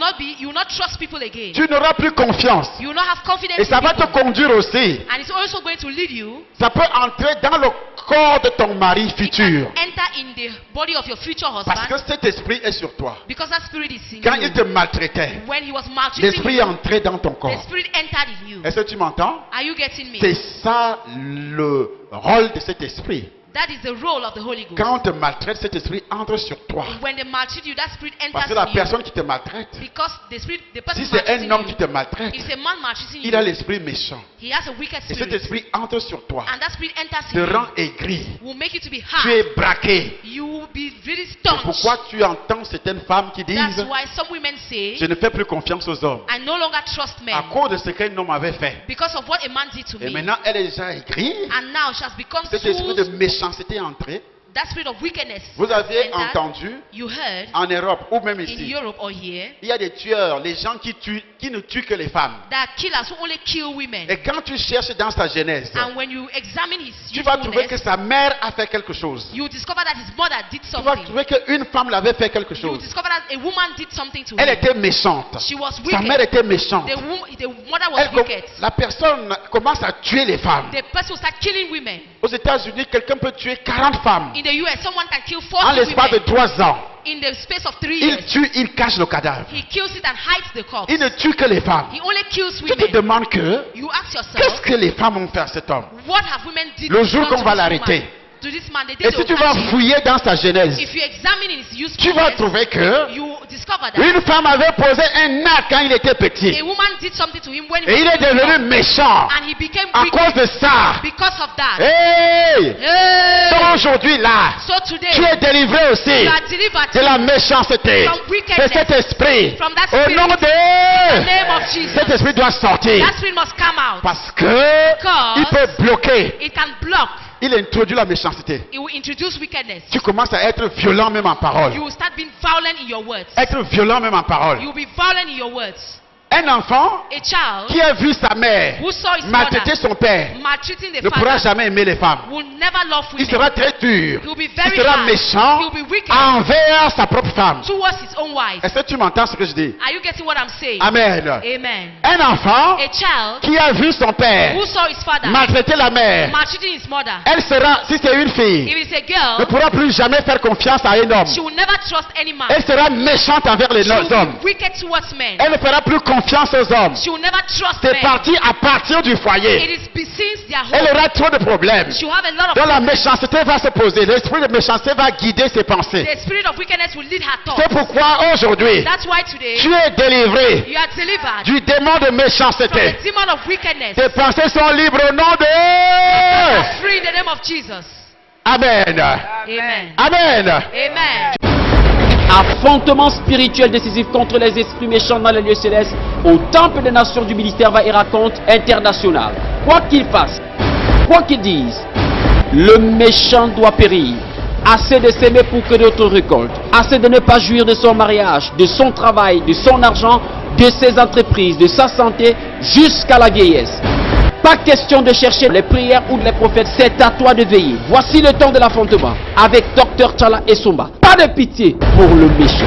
not trust people again. Tu n'auras plus confiance. You will not have confidence Et ça in va te people. conduire aussi. And it's also going to lead you Ça peut entrer dans le corps de ton mari futur. enter in the body of your future Parce que husband cet esprit est sur toi. because that spirit is in Quand il you. te maltraitait, When he was maltreating l'esprit est you, entré dans ton the corps. spirit entered in you. Est-ce que tu m'entends? Are you getting me? C'est ça le rôle de cet esprit. That is the role of the Holy Ghost. Quand on te maltraite, cet esprit entre sur toi. When they maltreat you, that spirit Parce enters que la in you. personne qui te maltraite, Because the person si c'est un maltreating homme qui you, te maltraite, if it's a man maltreating il a you, l'esprit méchant. he has a wicked Et cet spirit. esprit entre sur toi, And that spirit enters te in rend you, aigri. will make you to be Tu hard. es braqué. You will be really C'est staunch. pourquoi tu entends certaines femmes qui That's disent, why some women say, je ne fais plus confiance aux hommes. I no longer trust men À cause de ce qu'un homme avait fait. because of what a man did to Et me. maintenant, elle est déjà aigrie. And now she has become Cet esprit de so, méchanceté est entré. that spirit of wickedness. Vous avez entered. entendu You heard en Europe ou même in ici, Europe or here il y a des tueurs, les gens qui tuent, qui ne tuent que les femmes. that killers who only kill women. Et quand tu cherches dans sa genèse, And when you examine his tu vas trouver que youthfulness, sa mère a fait quelque chose. you discover that his mother did Tu vas something. trouver qu'une femme l'avait fait quelque You chose. discover that a woman did something to Elle him. était méchante. She was Sa mère wicked. était méchante. The mother was Elle wicked. la personne commence à tuer les femmes. The person start killing women. Aux États-Unis, quelqu'un peut tuer 40 femmes In the US, someone can kill en 40 l'espace de women 3 ans. in the space of 3 Il years. tue, il cache le cadavre. He kills it and hides the corpse. Il ne tue que les femmes. He only kills Tu te women. demandes que, You ask qu'est-ce yourself, que les femmes ont fait à cet homme? what have women did Le jour done qu'on to va this l'arrêter. woman? To this man, they Et did si tu the vas catching. fouiller dans sa genèse, If you examine his tu vas usefulness, trouver que you discover that une femme avait posé un acte quand il était a petit. woman did something to him when he Et il was est devenu young, méchant and he became à wicked cause de ça. because of that. Hey! Hey! Donc aujourd'hui là, So today, tu es délivré aussi you are delivered de la méchanceté, from de wickedness. cet esprit. From that Au spirit. nom In the name de of Jesus. cet esprit doit sortir That spirit must come out. parce que Because il peut bloquer. it can block. Il introduit la méchanceté. It will introduce wickedness. Tu commences à être violent même en parole. You will start being violent in your words. Être violent même en parole. You will be violent in your words. Un enfant A child qui a vu sa mère who saw his maltraiter mother son père maltreating the ne pourra father jamais aimer les femmes. will never love Il women. sera très dur. He will be Il very sera hard. méchant He will be wicked envers sa propre femme. towards his own wife. Est-ce que tu m'entends ce que je dis? Are you getting what I'm saying? Amen. Amen. Un enfant A child qui a vu son père who saw his father maltraiter la mère, maltreating his mother. elle sera, si c'est une fille, If it's a ne girl, pourra plus jamais faire confiance à un homme. she will never trust any man. Elle sera méchante envers les She will hommes. be wicked towards men. Elle ne fera plus confiance aux hommes. She will never trust C'est men. parti à partir du foyer. It is since their Elle home. aura trop de problèmes. She will have a lot of Donc la problems. méchanceté va se poser. L'esprit de méchanceté va guider ses pensées. The spirit of wickedness will lead her C'est thoughts. pourquoi aujourd'hui, That's why today tu es délivré you are delivered du démon de from méchanceté. the demon of wickedness. Tes pensées sont libres au nom de... Free in the name of Jesus. Amen. Amen. Amen. Amen. Affrontement spirituel décisif contre les esprits méchants dans les lieux célestes au temple des nations du ministère va et raconte international. Quoi qu'il fasse, quoi qu'il dise, le méchant doit périr. Assez de s'aimer pour que d'autres récoltent. Assez de ne pas jouir de son mariage, de son travail, de son argent, de ses entreprises, de sa santé, jusqu'à la vieillesse. Pas question de chercher les prières ou les prophètes, c'est à toi de veiller. Voici le temps de l'affrontement avec Dr Tchala et Somba. Pas de pitié pour le méchant.